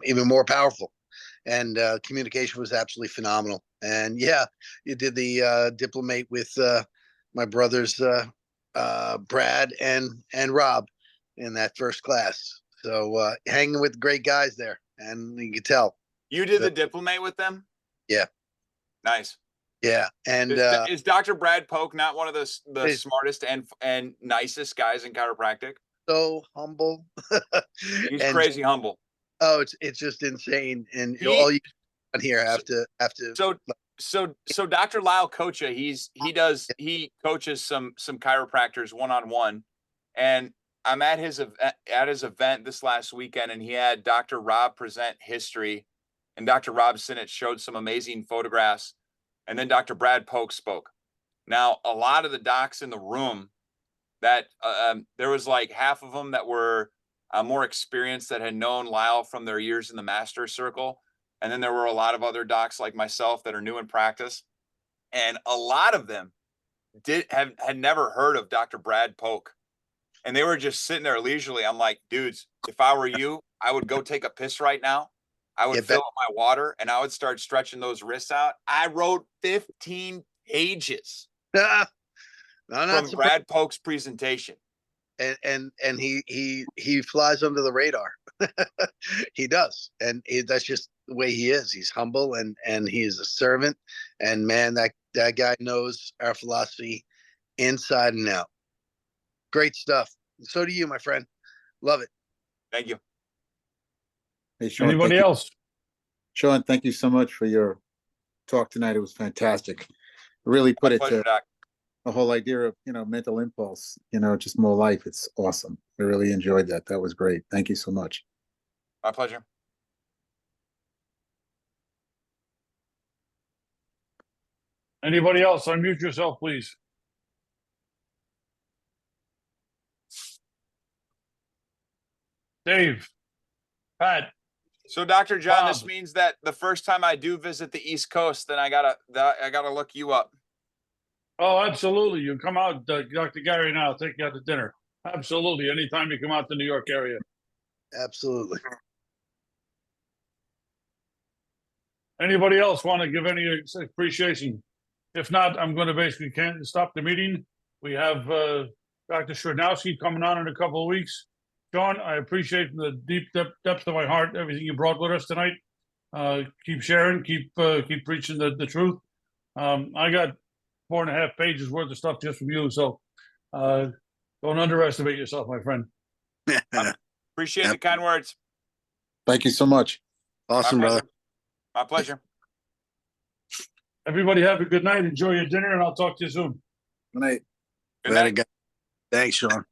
[SPEAKER 3] even more powerful, and communication was absolutely phenomenal. And yeah, you did the diplomate with my brothers Brad and Rob in that first class. So hanging with great guys there, and you could tell.
[SPEAKER 4] You did the diplomate with them?
[SPEAKER 3] Yeah.
[SPEAKER 4] Nice.
[SPEAKER 3] Yeah, and
[SPEAKER 4] is Dr. Brad Polk not one of the smartest and nicest guys in chiropractic?
[SPEAKER 3] So humble.
[SPEAKER 4] He's crazy humble.
[SPEAKER 3] Oh, it's just insane, and all you on here have to.
[SPEAKER 4] So Dr. Lyle Kocha, he coaches some chiropractors one-on-one, and I'm at his event this last weekend, and he had Dr. Rob present history, and Dr. Rob Sinnott showed some amazing photographs, and then Dr. Brad Polk spoke. Now, a lot of the docs in the room that there was like half of them that were more experienced, that had known Lyle from their years in the master circle. And then there were a lot of other docs like myself that are new in practice. And a lot of them had never heard of Dr. Brad Polk. And they were just sitting there leisurely. I'm like, dudes, if I were you, I would go take a piss right now. I would fill up my water and I would start stretching those wrists out. I wrote 15 pages from Brad Polk's presentation.
[SPEAKER 3] And he flies under the radar. He does. And that's just the way he is. He's humble and he is a servant. And man, that guy knows our philosophy inside and out. Great stuff. So do you, my friend. Love it.
[SPEAKER 4] Thank you.
[SPEAKER 5] Hey, Sean,
[SPEAKER 1] Anybody else?
[SPEAKER 5] Sean, thank you so much for your talk tonight. It was fantastic. Really put
[SPEAKER 4] My
[SPEAKER 5] it
[SPEAKER 4] pleasure,
[SPEAKER 5] to
[SPEAKER 4] Doc.
[SPEAKER 5] the whole idea of, mental impulse, just more life. It's awesome. I really enjoyed that. That was great. Thank you so much.
[SPEAKER 4] My pleasure.
[SPEAKER 1] Anybody else? Unmute yourself, please. Dave, Pat,
[SPEAKER 4] So, Dr. John, this
[SPEAKER 1] Bob.
[SPEAKER 4] means that the first time I do visit the East Coast, then I gotta look you up.
[SPEAKER 1] oh, absolutely. You come out, Dr. Gary, and I'll take you out to dinner. Absolutely. Anytime you come out to the New York area.
[SPEAKER 3] Absolutely.
[SPEAKER 1] Anybody else want to give any appreciation? If not, I'm going to basically stop the meeting. We have Dr. Shradnowski coming on in a couple of weeks. Sean, I appreciate from the deep depths of my heart everything you brought with us tonight. Keep sharing, keep preaching the truth. I got 4.5 pages worth of stuff just from you, so don't underestimate yourself, my friend.
[SPEAKER 4] Appreciate the kind words.
[SPEAKER 5] Thank you so much.
[SPEAKER 3] Awesome,
[SPEAKER 4] My
[SPEAKER 3] brother.
[SPEAKER 4] pleasure. My pleasure.
[SPEAKER 1] Everybody have a good night. Enjoy your dinner, and I'll talk to you soon.
[SPEAKER 5] Good night.
[SPEAKER 4] Good night.
[SPEAKER 3] Thanks, Sean.